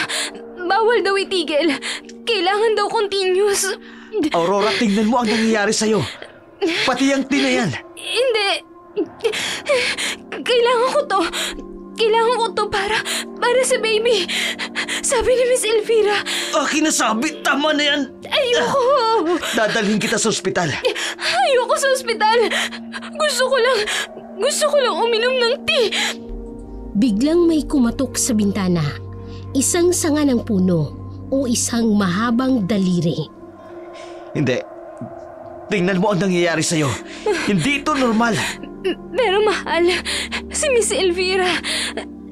bawal daw itigil. Kailangan daw continuous. Aurora, tingnan mo ang nangyayari sa'yo. Pati ang tea na yan. Hindi. Kailangan ko to para sa baby. Sabi ni Miss Elvira. Akin na sabi, tama na yan. Ayoko. Dadalhin kita sa ospital. Ayoko sa ospital. Gusto ko lang uminom ng tea. Biglang may kumatok sa bintana. Isang sanga ng puno o isang mahabang daliri. Hindi. Tingnan mo ang nangyayari sa'yo. Hindi ito normal. Pero mahal, si Miss Elvira,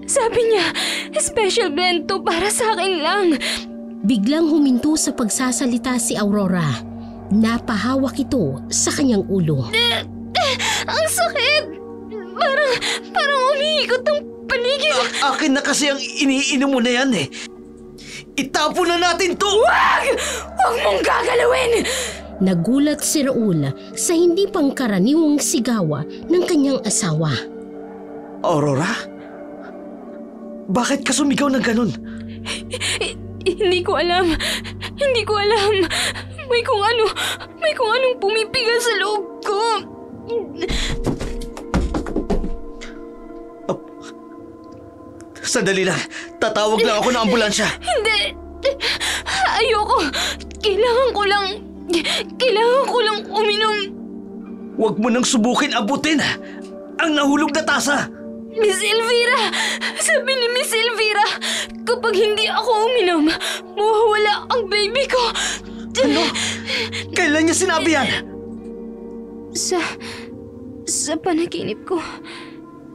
sabi niya, special blend to para sa akin lang. Biglang huminto sa pagsasalita si Aurora. Napahawak ito sa kanyang ulo. Ang sakit! Parang umiikot ang paligid. Akin na kasi ang iniinom mo na yan eh. Itapon na natin to! Wag mong gagalawin! Nagulat si Raul sa hindi pangkaraniwang sigawa ng kanyang asawa. Aurora? Bakit ka sumigaw ng ganun? Hindi ko alam. May kung anong pumipiga sa loob ko. Sandali lang. Tatawag lang ako ng ambulansya. Hindi. Ayoko. Kailangan ko lang uminom. Huwag mo nang subukin abutin ang nahulog na tasa. Miss Elvira! Sabi ni Miss Elvira, kapag hindi ako uminom, mawawala ang baby ko. Ano? Kailan niya sinabi yan? Sa panaginip ko,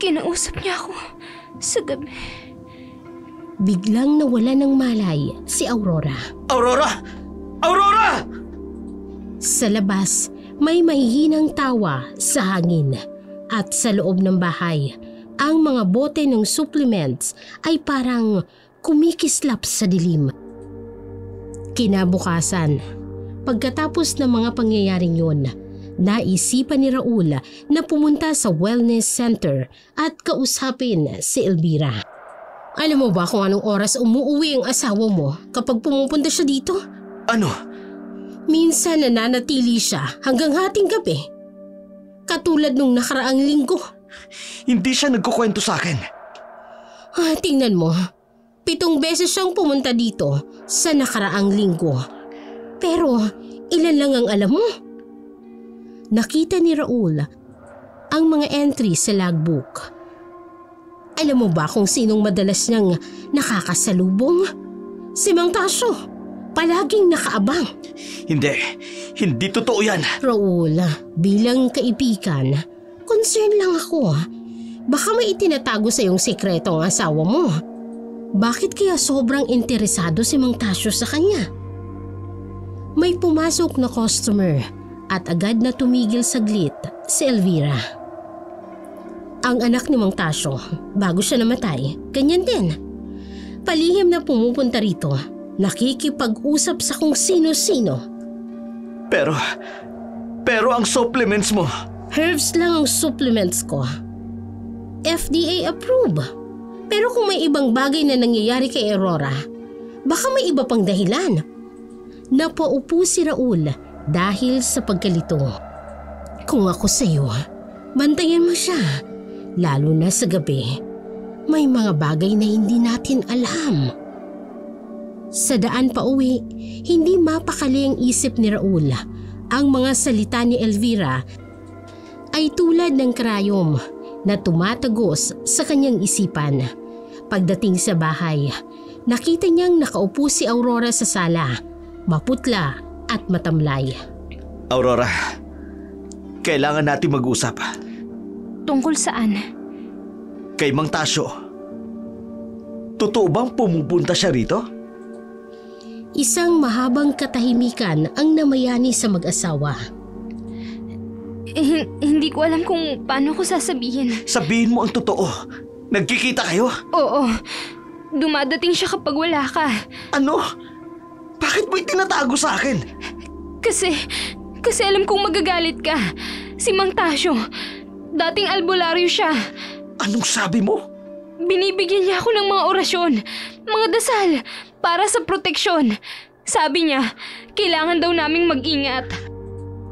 kinausap niya ako sa gabi. Biglang nawala ng malay si Aurora. Aurora! Aurora! Sa labas, may mahihinang tawa sa hangin. At sa loob ng bahay, ang mga bote ng supplements ay parang kumikislap sa dilim. Kinabukasan, pagkatapos ng mga pangyayaring yun, naisipan ni Raul na pumunta sa wellness center at kausapin si Elvira. Alam mo ba kung anong oras umuuwi ang asawa mo kapag pumupunta siya dito? Ano? Minsan nananatili siya hanggang hating gabi. Katulad nung nakaraang linggo. Hindi siya nagkukwento sa akin. Tingnan mo, 7 beses siyang pumunta dito sa nakaraang linggo. Pero ilan lang ang alam mo? Nakita ni Raul ang mga entry sa logbook. Alam mo ba kung sinong madalas niyang nakakasalubong? Si Mang Tasyo. Palaging nakaabang. Hindi totoo yan. Raul, bilang kaibigan, concern lang ako. Baka may itinatago sa iyong sekreto ang asawa mo. Bakit kaya sobrang interesado si Mang Tasyo sa kanya? May pumasok na customer at agad na tumigil saglit si Elvira. Ang anak ni Mang Tasyo, bago siya namatay, ganyan din. Palihim na pumupunta rito, nakikipag-usap sa kung sino-sino. Pero ang supplements mo. Herbs lang ang supplements ko. FDA approved. Pero kung may ibang bagay na nangyayari kay Aurora, baka may iba pang dahilan. Napaupo si Raul dahil sa pagkalito. Kung ako sa'yo, bantayan mo siya. Lalo na sa gabi. May mga bagay na hindi natin alam. Sa daan pa uwi, hindi mapakali ang isip ni Raul. Ang mga salita ni Elvira ay tulad ng karayom na tumatagos sa kanyang isipan. Pagdating sa bahay, nakita niyang nakaupo si Aurora sa sala, maputla at matamlay. Aurora, kailangan natin mag-usap. Tungkol saan? Kay Mang Tasyo. Totoo bang pumupunta siya rito? Isang mahabang katahimikan ang namayani sa mag-asawa. Hindi ko alam kung paano ko sasabihin. Sabihin mo ang totoo. Nagkikita kayo? Oo. Dumadating siya kapag wala ka. Ano? Bakit mo itinatago sa akin? Kasi alam kong magagalit ka. Si Mang Tasyo, dating albularyo siya. Anong sabi mo? Binibigyan niya ako ng mga orasyon, mga dasal, para sa proteksyon. Sabi niya, kailangan daw naming mag-ingat.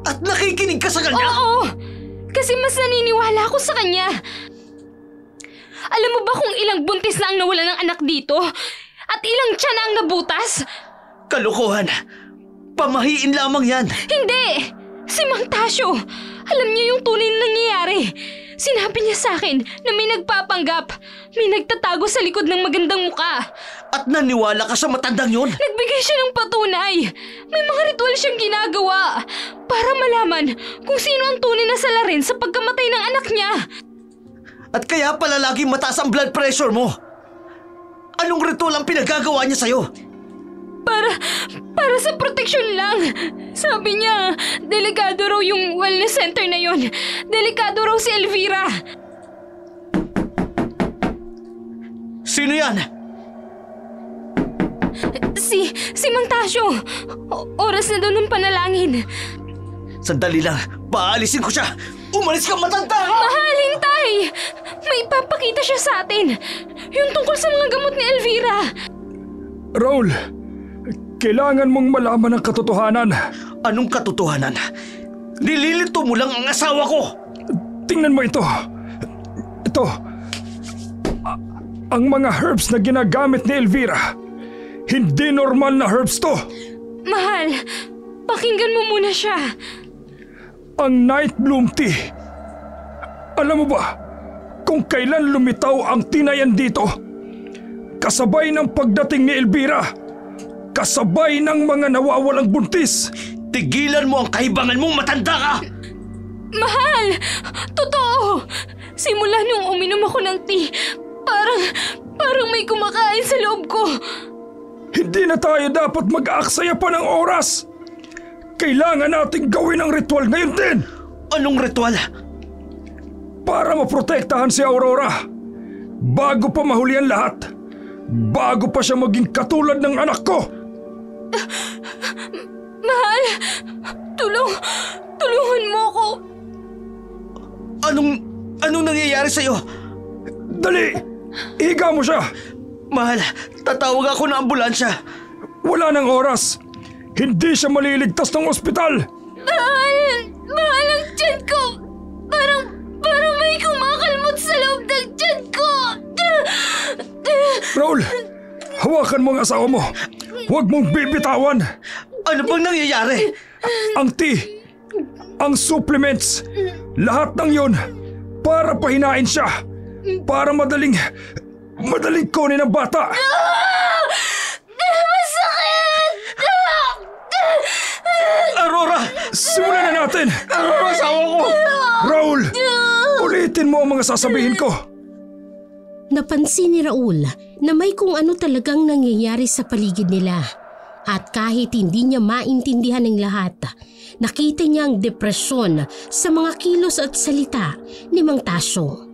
At nakikinig ka sa kanya? Oo! Kasi mas naniniwala ako sa kanya. Alam mo ba kung ilang buntis na ang nawala ng anak dito? At ilang tiyan na ang nabutas? Kalokohan! Pamahiin lamang yan! Hindi! Si Mang Tasyo! Alam niya yung tunay na nangyayari. Sinabi niya sa akin na may nagpapanggap. May nagtatago sa likod ng magandang muka. At naniwala ka sa matandang yon? Nagbigay siya ng patunay. May mga ritual siyang ginagawa para malaman kung sino ang tunay na salarin sa pagkamatay ng anak niya. At kaya pala laging mataas ang blood pressure mo? Anong ritual ang pinagagawa niya sa'yo? Para sa proteksyon lang. Sabi niya, delikado raw yung wellness center na yon. Delikado raw si Elvira. Sino yan? Si Mang Tasyo. Oras na daw ng panalangin. Sandali lang, paalisin ko siya. Umalis ka, matanda ka! Mahal, hintay! May ipapakita siya sa atin. Yung tungkol sa mga gamot ni Elvira. Raul, kailangan mong malaman ang katotohanan. Anong katotohanan? Nililito mo lang ang asawa ko! Tingnan mo ito. Ito. Ang mga herbs na ginagamit ni Elvira. Hindi normal na herbs to. Mahal, pakinggan mo muna siya. Ang night bloom tea. Alam mo ba kung kailan lumitaw ang tinayan dito? Kasabay ng pagdating ni Elvira. Kasabay ng mga nawawalang buntis. Tigilan mo ang kahibangan mong matanda ka! Mahal! Totoo! Simula nung uminom ako ng tea, parang may kumakain sa loob ko. Hindi na tayo dapat mag-aaksaya pa ng oras. Kailangan nating gawin ang ritual ngayon din. Anong ritual? Para maprotektahan si Aurora. Bago pa mahuli ang lahat. Bago pa siya maging katulad ng anak ko. Mahal! Tulungan mo ako. Anong nangyayari sa'yo? Dali! Ihiga mo siya. Mahal, tatawag ako ng ambulansya. Wala nang oras. Hindi siya maliligtas ng ospital. Mahal ang tiyan ko. Parang may kumakalmot sa loob ng tiyan ko. Raul, hawakan mo ang asawa mo. Huwag mong bibitawan. Ano bang nangyayari? Ang tea, ang supplements, lahat ng yun para pahinain siya. Para madaling kunin ang bata. Masakit! Aurora! Simulan na natin. Aurora, asawa ko! Raul, ulitin mo ang mga sasabihin ko. Napansin ni Raul na may kung ano talagang nangyayari sa paligid nila. At kahit hindi niya maintindihan ng lahat, nakita niya ang depresyon sa mga kilos at salita ni Mang Tasyo.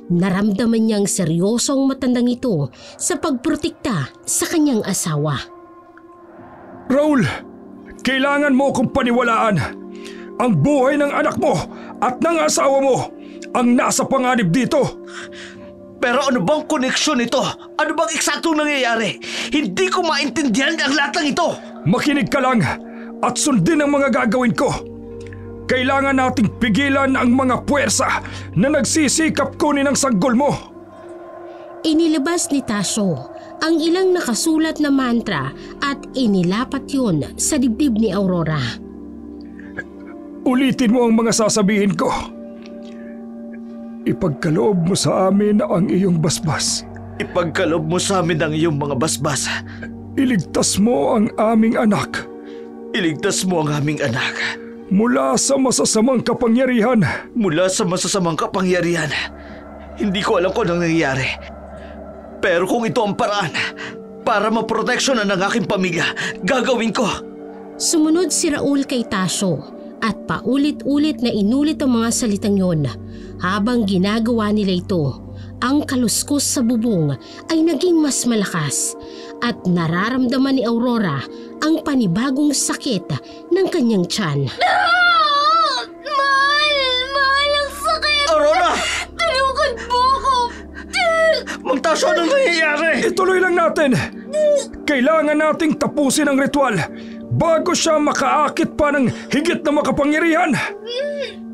Naramdaman niyang seryosong matandang ito sa pagprotekta sa kanyang asawa. Raul, kailangan mo akong paniwalaan. Ang buhay ng anak mo at ng asawa mo ang nasa panganib dito. Pero ano bang koneksyon ito? Ano bang eksaktong nangyayari? Hindi ko maintindihan ang lahat ng ito. Makinig ka lang at sundin ang mga gagawin ko. Kailangan nating pigilan ang mga puwersa na nagsisikap kunin ang sanggol mo. Inilabas ni Tasyo ang ilang nakasulat na mantra at inilapat yun sa dibdib ni Aurora. Ulitin mo ang mga sasabihin ko. Ipagkaloob mo sa amin ang iyong basbas. Ipagkaloob mo sa amin ang iyong mga basbas. Iligtas mo ang aming anak. Iligtas mo ang aming anak. Mula sa masasamang kapangyarihan. Mula sa masasamang kapangyarihan. Hindi ko alam kung anong nangyayari. Pero kung ito ang paraan para maproteksyonan ang aking pamilya, gagawin ko. Sumunod si Raul kay Tasyo at paulit-ulit na inulit ang mga salitang yon. Habang ginagawa nila ito, ang kaluskos sa bubong ay naging mas malakas at nararamdaman ni Aurora ang panibagong sakit ng kanyang tiyan. Mahal ang sakit! Aurora! Tulungan mo ako! Mang Tasyo, anong nangyayari? Ituloy lang natin. Kailangan nating tapusin ang ritual bago siya makaakit pa ng higit na makapangyarihan.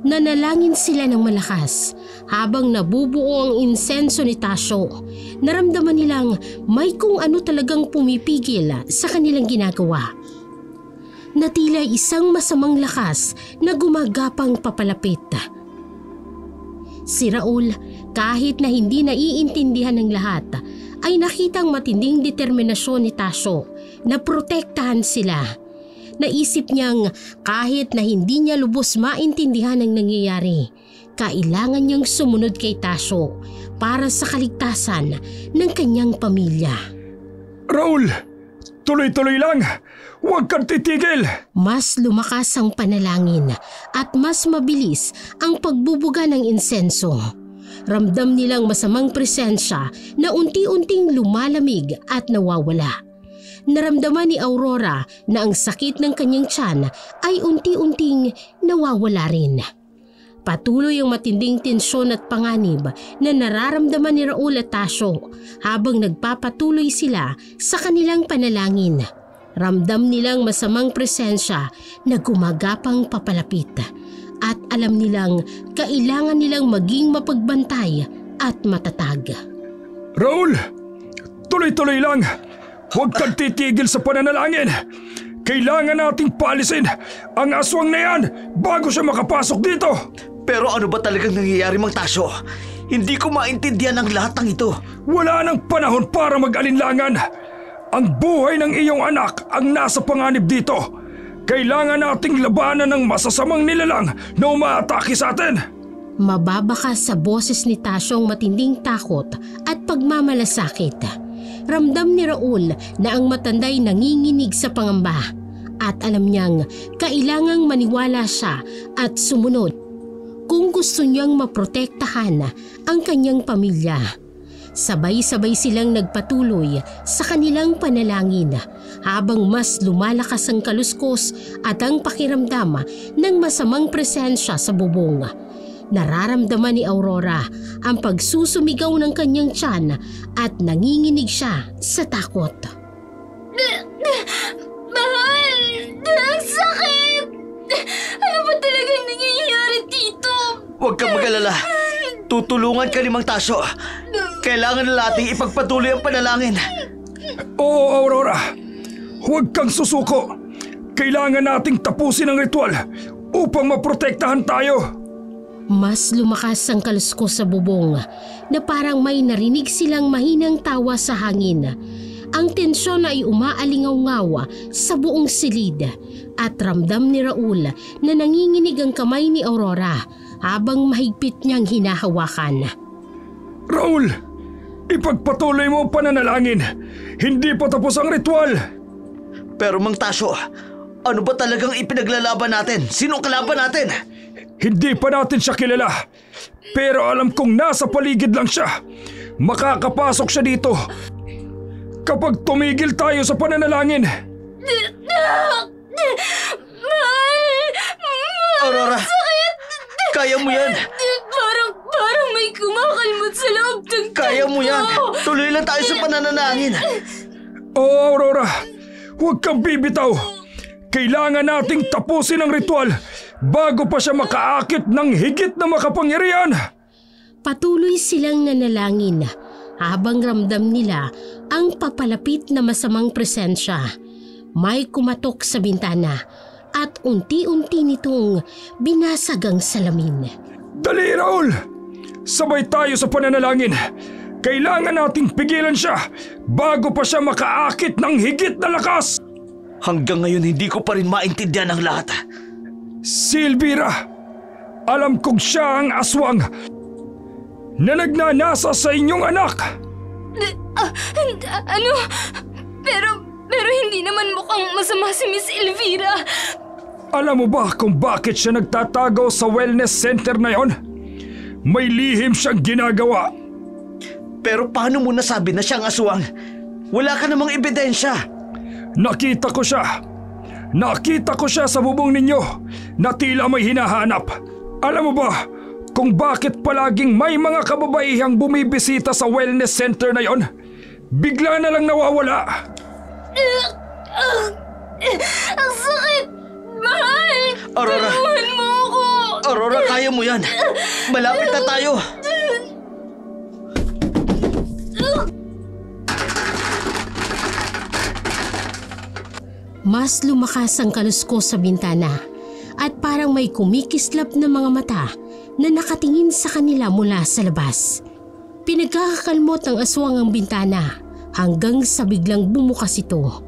Nanalangin sila ng malakas habang nabubuo ang insenso ni Tasyo. Naramdaman nilang may kung ano talagang pumipigil sa kanilang ginagawa. Na tila isang masamang lakas na gumagapang papalapit. Si Raul, kahit na hindi naiintindihan ng lahat, ay nakitang matinding determinasyon ni Tasyo na protektahan sila. Naisip niyang kahit na hindi niya lubos maintindihan ang nangyayari, kailangan niyang sumunod kay Tasyo para sa kaligtasan ng kanyang pamilya. Raul, tuloy-tuloy lang. Huwag kang titigil. Mas lumakas ang panalangin at mas mabilis ang pagbubuga ng insenso. Ramdam nilang masamang presensya na unti-unting lumalamig at nawawala. Naramdaman ni Aurora na ang sakit ng kanyang tiyan ay unti-unting nawawala rin. Patuloy ang matinding tensyon at panganib na nararamdaman ni Raul at Tasyo habang nagpapatuloy sila sa kanilang panalangin. Ramdam nilang masamang presensya na gumagapang papalapit at alam nilang kailangan nilang maging mapagbantay at matatag. Raul, tuloy-tuloy lang. Huwag kang titigil sa pananalangin. Kailangan nating paalisin ang aswang na yan bago siya makapasok dito. Pero ano ba talagang nangyayari, Mang Tasyo? Hindi ko maintindihan ang lahat ng ito. Wala nang panahon para mag-alinlangan. Ang buhay ng iyong anak ang nasa panganib dito. Kailangan nating labanan ng masasamang nilalang na umaatake sa atin. Mababakas sa boses ni Tasyo ang matinding takot at pagmamalasakit. Ramdam ni Raul na ang matanda'y nanginginig sa pangamba at alam niyang kailangang maniwala siya at sumunod kung gusto niyang maprotektahan ang kanyang pamilya. Sabay-sabay silang nagpatuloy sa kanilang panalangin habang mas lumalakas ang kaluskos at ang pakiramdam ng masamang presensya sa bubong. Nararamdaman ni Aurora ang pagsusumigaw ng kanyang tiyan at nanginginig siya sa takot. Mahal! Ang sakit! Ano ba talagang nangyayari dito? Huwag kang mag-alala. Tutulungan ka ni Mang Tasyo. Kailangan na nating ipagpatuloy ang panalangin. Oo, Aurora. Huwag kang susuko. Kailangan nating tapusin ang ritual upang maprotektahan tayo. Mas lumakas ang kaluskos sa bubong na parang may narinig silang mahinang tawa sa hangin. Ang tensyon ay umaalingaw-ngaw sa buong silid at ramdam ni Raul na nanginginig ang kamay ni Aurora habang mahigpit niyang hinahawakan. Raul, ipagpatuloy mo ang pananalangin. Hindi pa tapos ang ritual. Pero Mang Tasyo, ano ba talagang ipinaglalaban natin? Sinong kalaban natin? Hindi pa natin siya kilala. Pero alam kong nasa paligid lang siya. Makakapasok siya dito kapag tumigil tayo sa pananalangin. Aurora, kaya mo yan. Parang may kumakalmot sa loob ng Kaya mo yan. Tuloy lang tayo sa pananalangin. Oo, Aurora. Huwag kang bibitaw. Kailangan nating tapusin ang ritual bago pa siya makaakit ng higit na makapangyarihan. Patuloy silang nanalangin habang ramdam nila ang papalapit na masamang presensya. May kumatok sa bintana at unti-unti nitong binasag ang salamin. Dali, Raul! Sabay tayo sa pananalangin. Kailangan nating pigilan siya bago pa siya makaakit ng higit na lakas. Hanggang ngayon hindi ko pa rin maintindihan ang lahat. Si Elvira, alam kong siya ang aswang na nagnanasa sa inyong anak. Ano? Pero hindi naman mukhang masama si Miss Elvira. Alam mo ba kung bakit siya nagtatago sa wellness center na yon? May lihim siyang ginagawa. Pero paano mo nasabi na siyang aswang? Wala ka namang ebidensya. Nakita ko siya sa bubong ninyo na tila may hinahanap. Alam mo ba kung bakit palaging may mga kababaihang bumibisita sa wellness center na yon? Bigla na lang nawawala. Ang sakit! Mahal! Aurora! Tulungan mo ako! Aurora, kaya mo yan. Malapit na tayo. Mas lumakas ang kaluskos sa bintana at parang may kumikislap na mga mata na nakatingin sa kanila mula sa labas. Pinagkakakalmot ng aswang ang bintana hanggang sa biglang bumukas ito.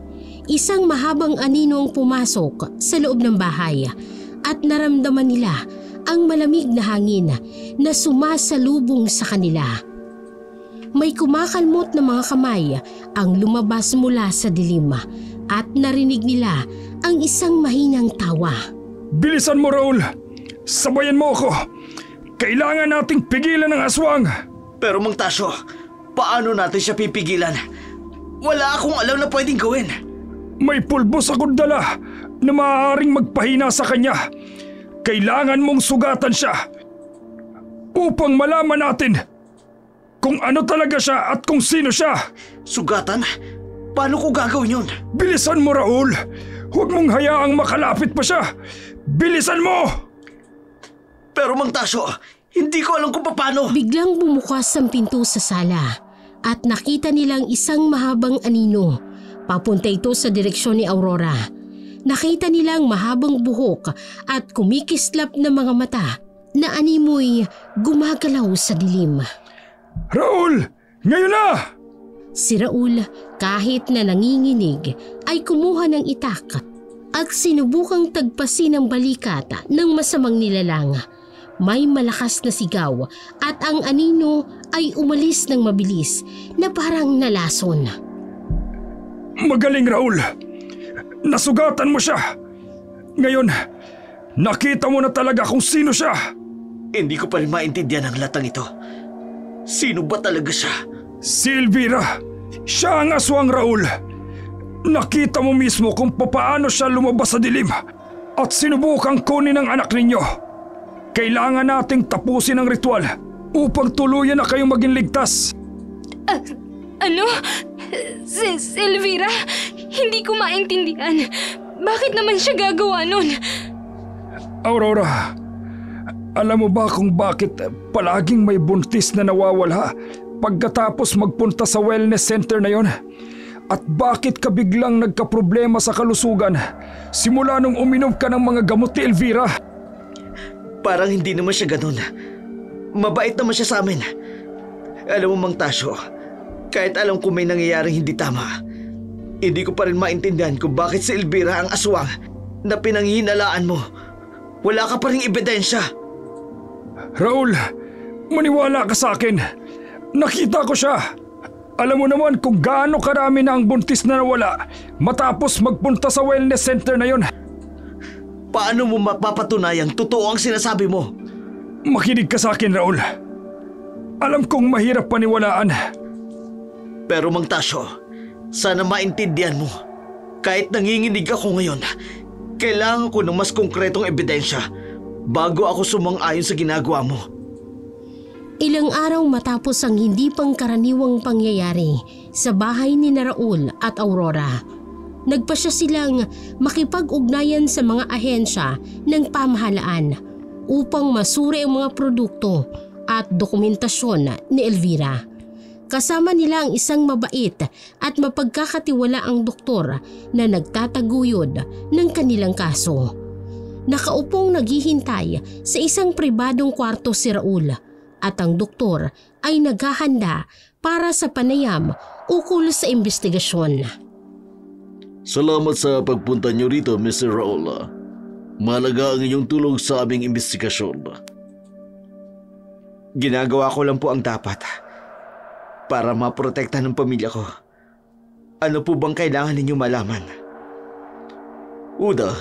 Isang mahabang anino ang pumasok sa loob ng bahay at naramdaman nila ang malamig na hangin na sumasalubong sa kanila. May kumakalmot na mga kamay ang lumabas mula sa dilim at narinig nila ang isang mahinang tawa. Bilisan mo, Raul! Sabayan mo ako! Kailangan nating pigilan ang aswang! Pero Mang Tasyo, paano natin siya pipigilan? Wala akong alam na pwedeng gawin. May pulbos akong dala na maaaring magpahina sa kanya. Kailangan mong sugatan siya upang malaman natin kung ano talaga siya at kung sino siya. Sugatan? Paano ko gagawin yun? Bilisan mo, Raul! Huwag mong hayaang makalapit pa siya! Bilisan mo! Pero Mang Tasyo, hindi ko alam kung paano. Biglang bumukas ang pinto sa sala at nakita nilang isang mahabang anino. Papunta ito sa direksyon ni Aurora. Nakita nilang mahabang buhok at kumikislap na mga mata na animoy gumagalaw sa dilim. Raul! Ngayon na! Si Raul, kahit na nanginginig, ay kumuha ng itak at sinubukang tagpasin ang balikat ng masamang nilalang. May malakas na sigaw at ang anino ay umalis ng mabilis na parang nalason. Magaling, Raul! Nasugatan mo siya! Ngayon, nakita mo na talaga kung sino siya! Hindi ko pa rin maintindihan ang latang ito. Sino ba talaga siya? Si Elvira! Siya ang aswang, Raul! Nakita mo mismo kung papaano siya lumabas sa dilim at sinubukang kunin ang anak ninyo. Kailangan nating tapusin ang ritual upang tuluyan na kayong maging ligtas. Ano? Si Elvira? Hindi ko maintindihan. Bakit naman siya gagawa nun? Aurora, alam mo ba kung bakit palaging may buntis na nawawala pagkatapos magpunta sa wellness center na yon? At bakit ka biglang nagkaproblema sa kalusugan simula nung uminom ka ng mga gamot ni Elvira? Parang hindi naman siya ganun. Mabait naman siya sa amin. Alam mo, Mang Tasyo, kahit alam ko may nangyayaring hindi tama, hindi ko pa rin maintindihan kung bakit si Elvira ang aswang na pinanghihinalaan mo. Wala ka pa ring ebidensya. Raul, maniwala ka sa akin. Nakita ko siya. Alam mo naman kung gaano karami na ang buntis na nawala matapos magpunta sa wellness center na yon. Paano mo mapapatunayang totoo ang sinasabi mo? Makinig ka sa akin, Raul. Alam kong mahirap paniwalaan. Pero Mang Tasyo, sana maintindihan mo. Kahit nanginginig ako ngayon, kailangan ko ng mas konkretong ebidensya bago ako sumang-ayon sa ginagawa mo. Ilang araw matapos ang hindi pangkaraniwang pangyayari sa bahay ni Raul at Aurora, nagpasya silang makipag-ugnayan sa mga ahensya ng pamahalaan upang masuri ang mga produkto at dokumentasyon ni Elvira. Kasama nila ang isang mabait at mapagkakatiwalaang doktor na nagtataguyod ng kanilang kaso. Nakaupong naghihintay sa isang pribadong kwarto si Raul at ang doktor ay naghahanda para sa panayam ukol sa investigasyon. Salamat sa pagpunta niyo rito, Mr. Raul. Mahalaga ang inyong tulong sa aming investigasyon. Ginagawa ko lang po ang dapat para maprotektahan ng pamilya ko. Ano po bang kailangan ninyo malaman? Una,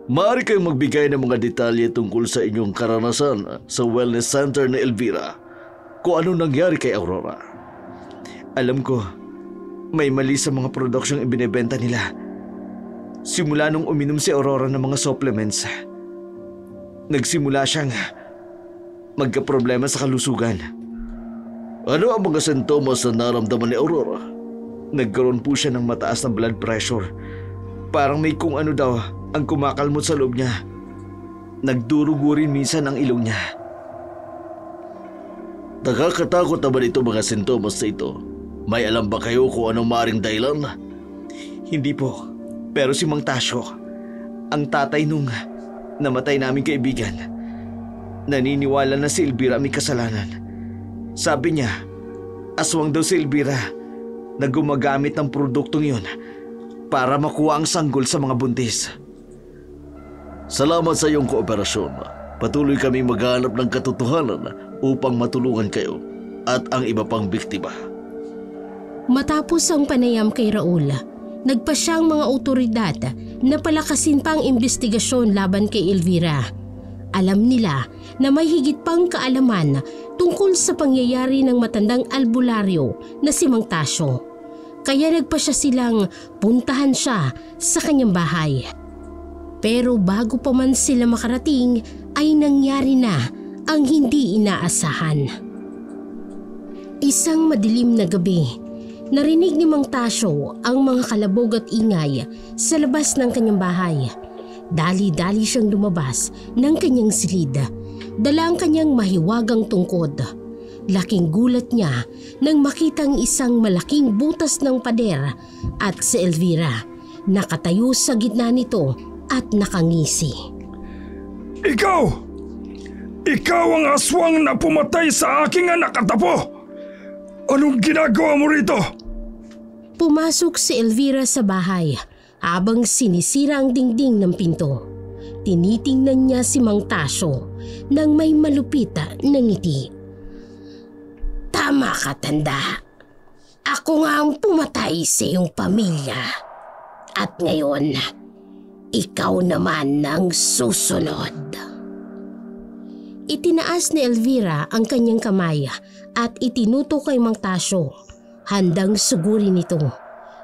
maaari kayong magbigay ng mga detalye tungkol sa inyong karanasan sa wellness center ni Elvira. Kung ano nangyari kay Aurora. Alam ko, may mali sa mga produksyong ibinebenta nila. Simula nung uminom si Aurora ng mga supplements, nagsimula siyang magkaproblema sa kalusugan. Ano ang mga sintomas na naramdaman ni Aurora? Nagkaroon po siya ng mataas na blood pressure. Parang may kung ano daw ang kumakalmot sa loob niya. Nagdurugo rin minsan ang ilong niya. Nakakatakot naman ito mga sintomas na ito. May alam ba kayo kung anong maaaring dahilan? Hindi po. Pero si Mang Tasyo, ang tatay nung namatay naming kaibigan, naniniwala na si Elvira may kasalanan. Sabi niya, aswang daw si Elvira na gumagamit ng produktong yun para makuha ang sanggol sa mga buntis. Salamat sa iyong kooperasyon. Patuloy kami maghanap ng katotohanan upang matulungan kayo at ang iba pang biktima. Matapos ang panayam kay Raul, nagpasya ang mga otoridad na palakasin pa ang investigasyon laban kay Elvira. Alam nila na may higit pang kaalaman tungkol sa pangyayari ng matandang albularyo na si Mang Tasyo. Kaya nagpasya silang puntahan siya sa kanyang bahay. Pero bago pa man sila makarating ay nangyari na ang hindi inaasahan. Isang madilim na gabi, narinig ni Mang Tasyo ang mga kalabog at ingay sa labas ng kanyang bahay. Dali-dali siyang lumabas ng kanyang silid. Dala ang kanyang mahiwagang tungkod. Laking gulat niya nang makitang isang malaking butas ng pader at si Elvira nakatayo sa gitna nito at nakangisi. Ikaw! Ikaw ang aswang na pumatay sa aking anak at apo! Anong ginagawa mo rito? Pumasok si Elvira sa bahay habang sinisira ang dingding ng pinto. Tinitingnan niya si Mang Tasyo nang may malupit na ngiti. Tama ka, tanda. Ako nga ang pumatay sa iyong pamilya. At ngayon, ikaw naman ang susunod. Itinaas ni Elvira ang kanyang kamay at itinutok kay Mang Tasyo. Handang sugurin ito.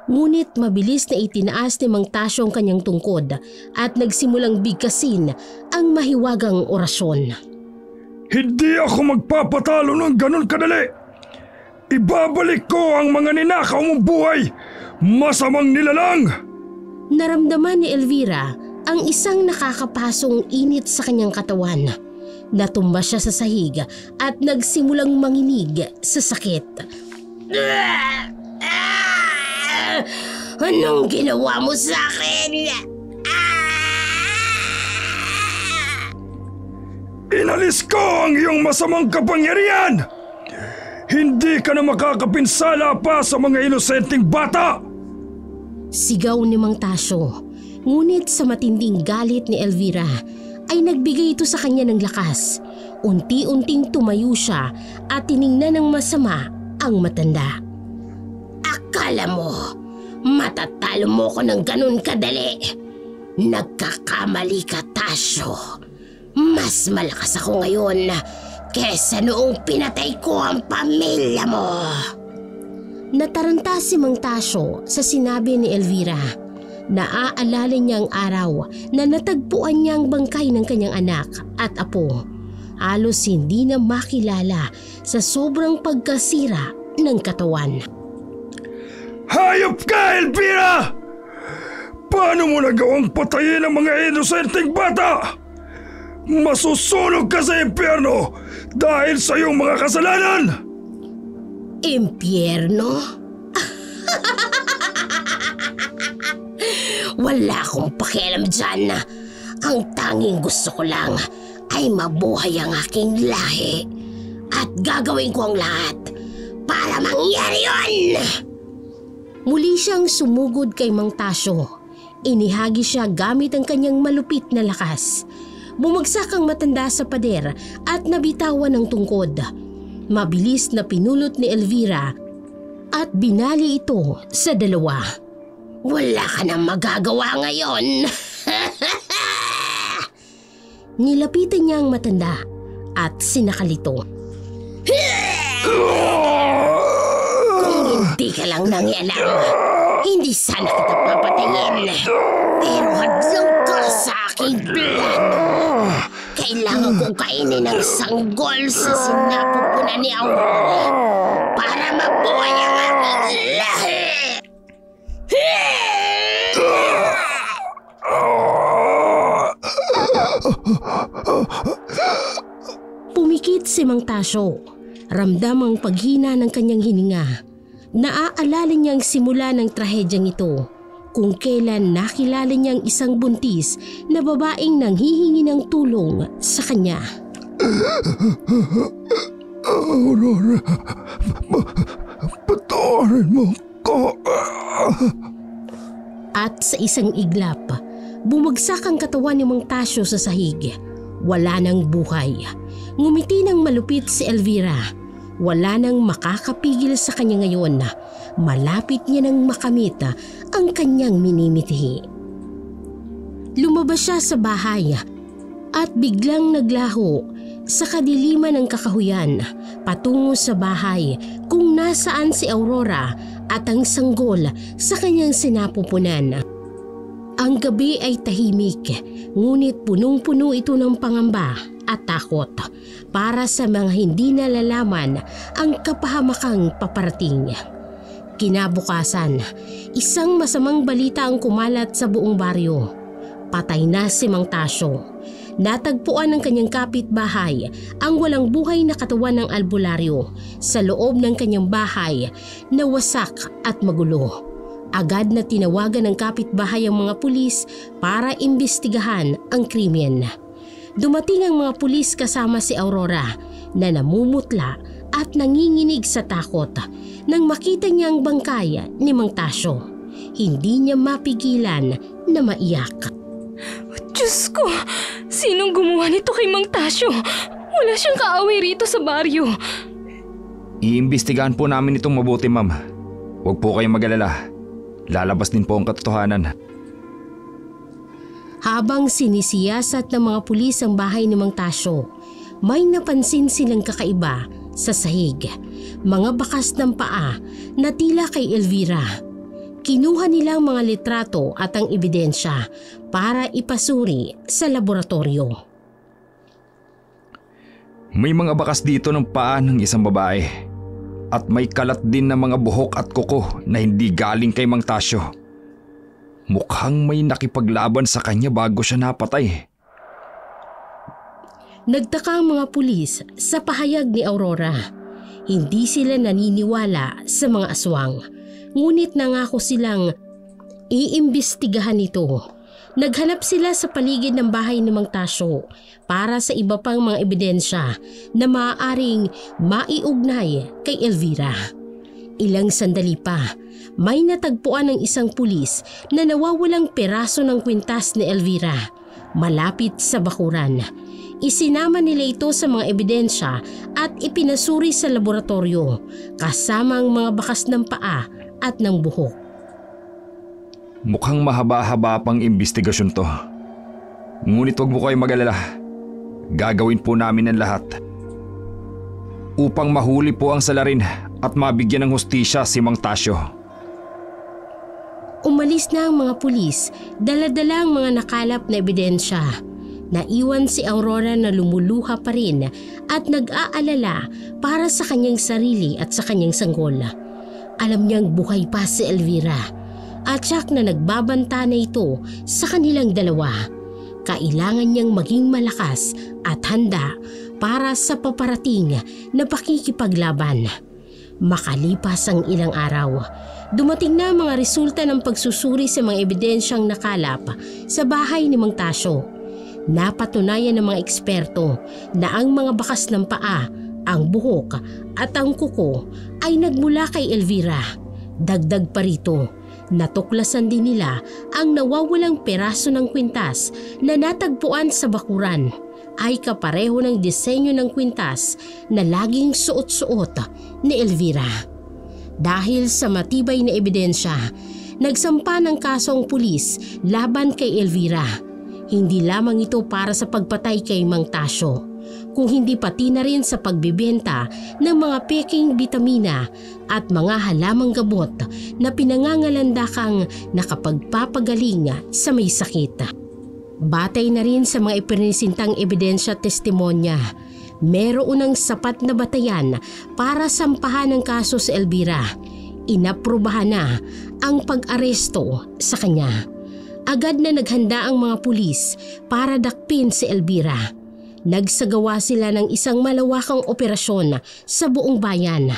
Ngunit mabilis na itinaas ni Mang Tasyo ang kanyang tungkod at nagsimulang bigkasin ang mahiwagang orasyon. Hindi ako magpapatalo ng ganun kadali! Ibabalik ko ang mga ninakaw mong buhay! Masamang nilalang! Naramdaman ni Elvira ang isang nakakapasong init sa kanyang katawan. Natumba siya sa sahig at nagsimulang manginig sa sakit. Anong ginawa mo sa akin? Inalis ko ang iyong masamang kapangyarihan! Hindi ka na makakapinsala pa sa mga inosenteng bata! Sigaw ni Mang Tasyo. Ngunit sa matinding galit ni Elvira ay nagbigay ito sa kanya ng lakas. Unti-unting tumayo siya at tiningnan ng masama ang matanda. Akala mo, matatalo mo ko ng ganun kadali? Nagkakamali ka, Tasyo. Mas malakas ako ngayon kesa noong pinatay ko ang pamilya mo. Nataranta si Mang Tasyo sa sinabi ni Elvira. Naaalala niya ang araw na natagpuan niya ang bangkay ng kanyang anak at apo. Halos hindi na makilala sa sobrang pagkasira ng katawan. Hayop ka, Elvira! Paano mo nagawang patayin ang mga inosenteng bata? Masusunog ka sa impyerno dahil sa iyong mga kasalanan! Impyerno? Wala akong pakialam dyan. Ang tanging gusto ko lang ay mabuhay ang aking lahi. At gagawin ko ang lahat para mangyari yun! Muli siyang sumugod kay Mang Tasyo. Inihagi siya gamit ang kanyang malupit na lakas. Bumagsak ang matanda sa pader at nabitawan ng tungkod. Mabilis na pinulot ni Elvira at binali ito sa dalawa. Wala ka nang magagawa ngayon. Nilapitan niya ang matanda at sinakalito. Kung hindi ka lang nangialam, hindi sana kita papatayin. Pero hadlang ka sa aking plano. Kailangan kong kainin ang sanggol sa sinapupunan ni Aurora para mabuhay ang aking lahi. Pumikit si Mang Tasyo. Ramdam ang paghina ng kanyang hininga. Naaalala niyang simula ng trahedyang ito kung kailan nakilala niyang isang buntis na babaeng nanghihingi ng tulong sa kanya. Aurora, patawarin mo ko. At sa isang iglap, bumagsak ang katawan ni Mang Tasyo sa sahig. Wala nang buhay. Ngumiti ng malupit si Elvira. Wala nang makakapigil sa kanya ngayon. Malapit niya nang makamit ang kanyang minimiti. Lumabas siya sa bahay at biglang naglaho sa kadiliman ng kakahuyan patungo sa bahay kung nasaan si Aurora at ang sanggol sa kanyang sinapupunan. Ang gabi ay tahimik, ngunit punong-puno ito ng pangamba at takot para sa mga hindi nalalaman ang kapahamakang paparating. Kinabukasan, isang masamang balita ang kumalat sa buong baryo. Patay na si Mang Tasyo. Natagpuan ng kanyang kapitbahay ang walang buhay na katawan ng albularyo sa loob ng kanyang bahay na wasak at magulo. Agad na tinawagan ng kapitbahay ang mga pulis para imbestigahan ang krimen. Dumating ang mga pulis kasama si Aurora na namumutla at nanginginig sa takot nang makita niya ang bangkay ni Mang Tasyo. Hindi niya mapigilan na maiyak. Diyos ko! Sinong gumawa nito kay Mang Tasyo? Wala siyang kaaway rito sa baryo. Iimbestigahan po namin itong mabuti, ma'am. Huwag po kayong mag-alala. Lalabas din po ang katotohanan. Habang sinisiyasat ng mga pulis ang bahay ni Mang Tasyo, may napansin silang kakaiba sa sahig. Mga bakas ng paa na tila kay Elvira. Kinuha nila ang mga litrato at ang ebidensya para ipasuri sa laboratorio. May mga bakas dito ng paa ng isang babae. At may kalat din na mga buhok at kuko na hindi galing kay Mang Tasyo. Mukhang may nakipaglaban sa kanya bago siya napatay. Nagtaka ang mga pulis sa pahayag ni Aurora. Hindi sila naniniwala sa mga aswang. Ngunit nangako silang iimbestigahan ito. Naghanap sila sa paligid ng bahay ni Mang Tasyo para sa iba pang mga ebidensya na maaaring maiugnay kay Elvira. Ilang sandali pa, may natagpuan ng isang pulis na nawawalang peraso ng kwintas ni Elvira malapit sa bakuran. Isinama nila ito sa mga ebidensya at ipinasuri sa laboratorio kasama ang mga bakas ng paa at ng buhok. Mukhang mahaba-haba pang imbestigasyon to. Ngunit wag mo kayo mag-alala. Gagawin po namin ang lahat upang mahuli po ang salarin at mabigyan ng hustisya si Mang Tasyo. Umalis na ang mga pulis, dala-dala ang mga nakalap na ebidensya. Naiwan si Aurora na lumuluha pa rin at nag-aalala para sa kanyang sarili at sa kanyang sanggol. Alam niyang buhay pa si Elvira at siyak na nagbabanta na ito sa kanilang dalawa. Kailangan niyang maging malakas at handa para sa paparating na pakikipaglaban. Makalipas ang ilang araw, dumating na ang mga resulta ng pagsusuri sa mga ebidensyang nakalap sa bahay ni Mang Tasyo. Napatunayan ng mga eksperto na ang mga bakas ng paa, ang buhok at ang kuko ay nagmula kay Elvira. Dagdag pa rito, natuklasan din nila ang nawawalang peraso ng kwintas na natagpuan sa bakuran ay kapareho ng disenyo ng kwintas na laging suot-suot ni Elvira. Dahil sa matibay na ebidensya, nagsampa ng kaso ang pulis laban kay Elvira. Hindi lamang ito para sa pagpatay kay Mang Tasyo, kung hindi pati na rin sa pagbibenta ng mga peking bitamina at mga halamang gamot na pinangangalandakang nakapagpapagaling sa may sakit. Batay na rin sa mga ipinisintang ebidensya at testimonya, meron ng sapat na batayan para sampahan ng kaso sa Elvira. Inaprubahan na ang pag-aresto sa kanya. Agad na naghanda ang mga pulis para dakpin si Elvira. Nagsagawa sila ng isang malawakang operasyon sa buong bayan.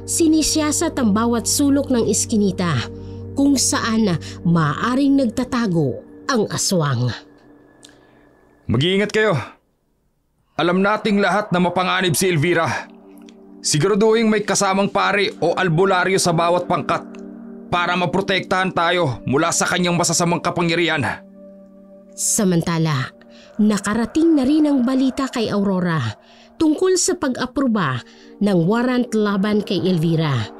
Sinisiyasat ang bawat sulok ng iskinita kung saan maaaring nagtatago ang aswang. Mag-iingat kayo. Alam nating lahat na mapanganib si Elvira. Siguraduhin may kasamang pari o albularyo sa bawat pangkat para maprotektahan tayo mula sa kanyang masasamang kapangyarihan. Samantala, nakarating na rin ang balita kay Aurora tungkol sa pag-aproba ng warrant laban kay Elvira.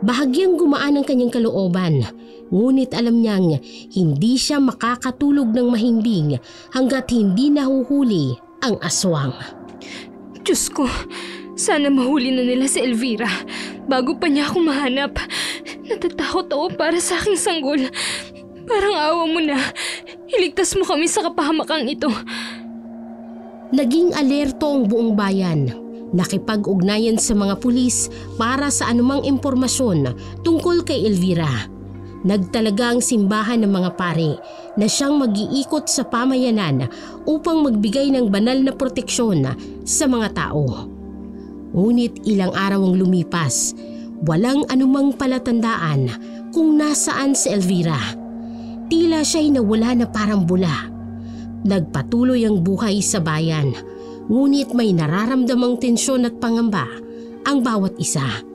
Bahagyang gumaan ang kanyang kalooban, ngunit alam niyang hindi siya makakatulog ng mahimbing hanggat hindi nahuhuli ang aswang. Diyos ko, sana mahuli na nila si Elvira bago pa niya ako mahanap. Natatakot ako para sa aking sanggol. Parang awa mo na. Iligtas mo kami sa kapahamakang ito. Naging alerto ang buong bayan. Nakipag-ugnayan sa mga pulis para sa anumang impormasyon tungkol kay Elvira. Nagtalaga ang simbahan ng mga pari na siyang mag-iikot sa pamayanan upang magbigay ng banal na proteksyon sa mga tao. Ngunit ilang araw ang lumipas, walang anumang palatandaan kung nasaan si Elvira. Tila siya'y nawala na parang bula. Nagpatuloy ang buhay sa bayan, ngunit may nararamdamang tensyon at pangamba ang bawat isa.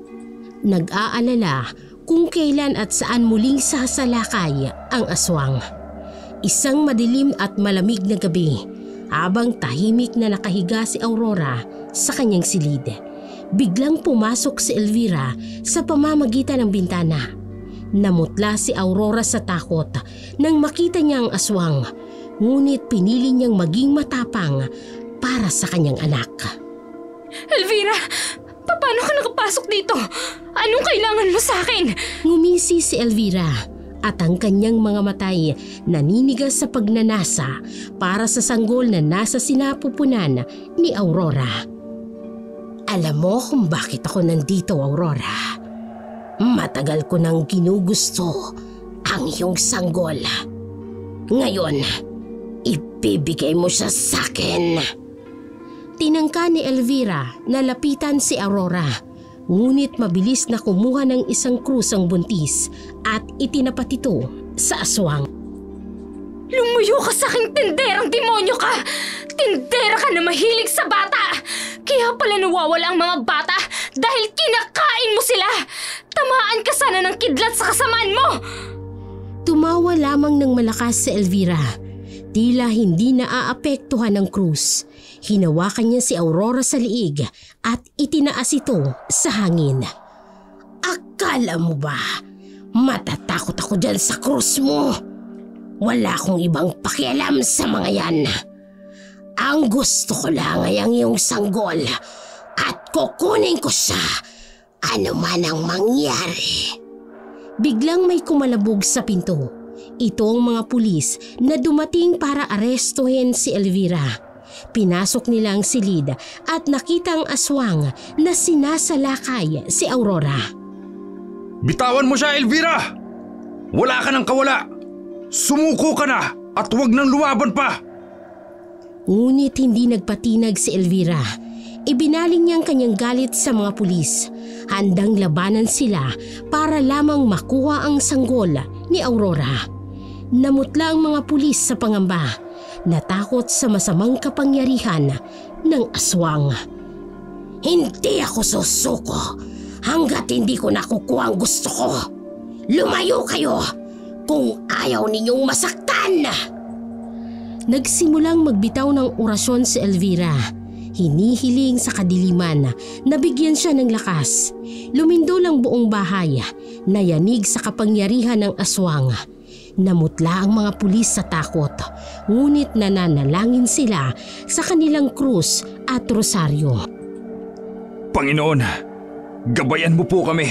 Nag-aalala kung kailan at saan muling sasalakay ang aswang. Isang madilim at malamig na gabi, habang tahimik na nakahiga si Aurora sa kanyang silid, biglang pumasok si Elvira sa pamamagitan ng bintana. Namutla si Aurora sa takot nang makita niya ang aswang, ngunit pinili niyang maging matapang para sa kanyang anak. Elvira! Paano ka nakapasok dito? Anong kailangan mo sa akin? Ngumisi si Elvira at ang kanyang mga matay naninigas sa pagnanasa para sa sanggol na nasa sinapupunan ni Aurora. Alam mo kung bakit ako nandito, Aurora? Matagal ko nang ginugusto ang iyong sanggol. Ngayon, ibibigay mo siya sa akin. Tinangka ni Elvira na lapitan si Aurora, ngunit mabilis na kumuha ng isang krus ang buntis at itinapat ito sa aswang. Lumayo ka sa aking tinderang demonyo ka! Tindera ka na mahilig sa bata! Kaya pala nawawala ang mga bata dahil kinakain mo sila! Tamaan ka sana ng kidlat sa kasamaan mo! Tumawa lamang ng malakas si Elvira. Tila hindi naaapektuhan ng krus. Hinawakan niya si Aurora sa liig at itinaas ito sa hangin. Akala mo ba matatakot ako dyan sa krus mo? Wala akong ibang pakialam sa mga yan. Ang gusto ko lang ay ang iyong sanggol at kukunin ko siya ano man ang mangyari. Biglang may kumalabog sa pinto. Ito ang mga pulis na dumating para arestuhin si Elvira. Pinasok nila ang silid at nakita ang aswang na sinasalakay si Aurora. Bitawan mo siya, Elvira! Wala ka ng kawala! Sumuko ka na at huwag nang lumaban pa! Ngunit hindi nagpatinag si Elvira. Ibinaling niya ang kanyang galit sa mga pulis. Handang labanan sila para lamang makuha ang sanggol ni Aurora. Namutla ang mga pulis sa pangamba, natakot sa masamang kapangyarihan ng aswang. Hindi ako susuko hanggat hindi ko nakukuha ang gusto ko. Lumayo kayo kung ayaw ninyong masaktan! Nagsimulang magbitaw ng orasyon si Elvira. Hinihiling sa kadiliman na bigyan siya ng lakas. Lumindol ang buong bahay, nayanig sa kapangyarihan ng aswang. Namutla ang mga pulis sa takot, ngunit nananalangin sila sa kanilang krus at rosaryo. Panginoon, gabayan mo po kami.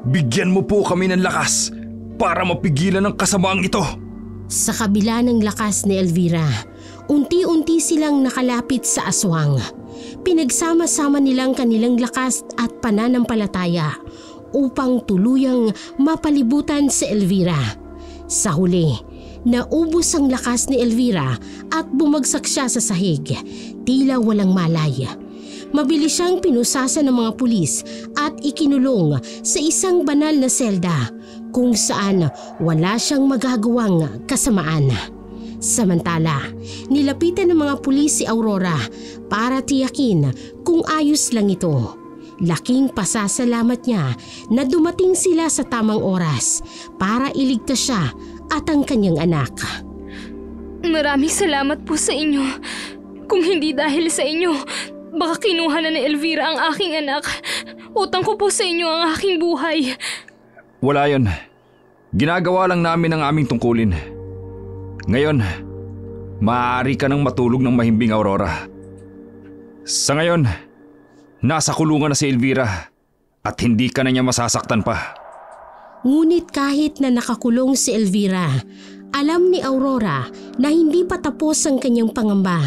Bigyan mo po kami ng lakas para mapigilan ang kasamaang ito. Sa kabila ng lakas ni Elvira, unti-unti silang nakalapit sa aswang. Pinagsama-sama nilang kanilang lakas at pananampalataya upang tuluyang mapalibutan si Elvira. Sa huli, naubos ang lakas ni Elvira at bumagsak siya sa sahig, tila walang malay. Mabilis siyang pinusasan ng mga pulis at ikinulong sa isang banal na selda kung saan wala siyang magagawang kasamaan. Samantala, nilapitan ng mga pulis si Aurora para tiyakin kung ayos lang ito. Laking pasasalamat niya na dumating sila sa tamang oras para iligtas siya at ang kanyang anak. Maraming salamat po sa inyo. Kung hindi dahil sa inyo, baka kinuha na ni Elvira ang aking anak. Utang ko po sa inyo ang aking buhay. Wala yon. Ginagawa lang namin ang aming tungkulin. Ngayon, maaari ka nang matulog ng mahimbing, Aurora. Sa ngayon, nasa kulungan na si Elvira at hindi ka na niya masasaktan pa. Ngunit kahit na nakakulong si Elvira, alam ni Aurora na hindi pa tapos ang kanyang pangamba.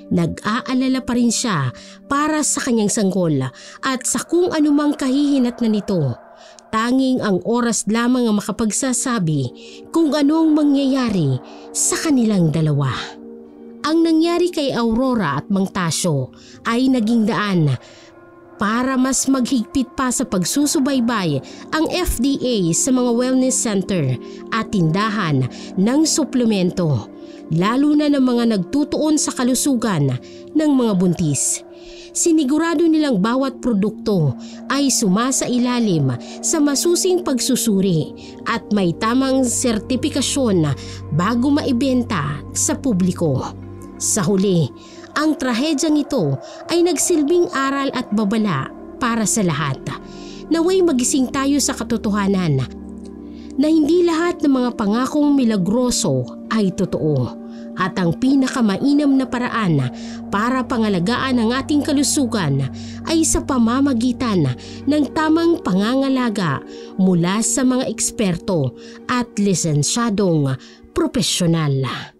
Nag-aalala pa rin siya para sa kanyang sanggol at sa kung anumang kahihinat na nito. Tanging ang oras lamang ang makapagsasabi kung anong mangyayari sa kanilang dalawa. Ang nangyari kay Aurora at Mang Tasyo ay naging daan para mas maghigpit pa sa pagsusubaybay ang FDA sa mga wellness center at tindahan ng suplemento, lalo na ng mga nagtutuon sa kalusugan ng mga buntis. Sinigurado nilang bawat produkto ay sumasailalim sa masusing pagsusuri at may tamang sertipikasyon bago maibenta sa publiko. Sa huli, ang trahedyang ito ay nagsilbing aral at babala para sa lahat. Naway magising tayo sa katotohanan na hindi lahat ng mga pangakong milagroso ay totoo. At ang pinakamainam na paraan para pangalagaan ang ating kalusugan ay sa pamamagitan ng tamang pangangalaga mula sa mga eksperto at lisensyadong profesional.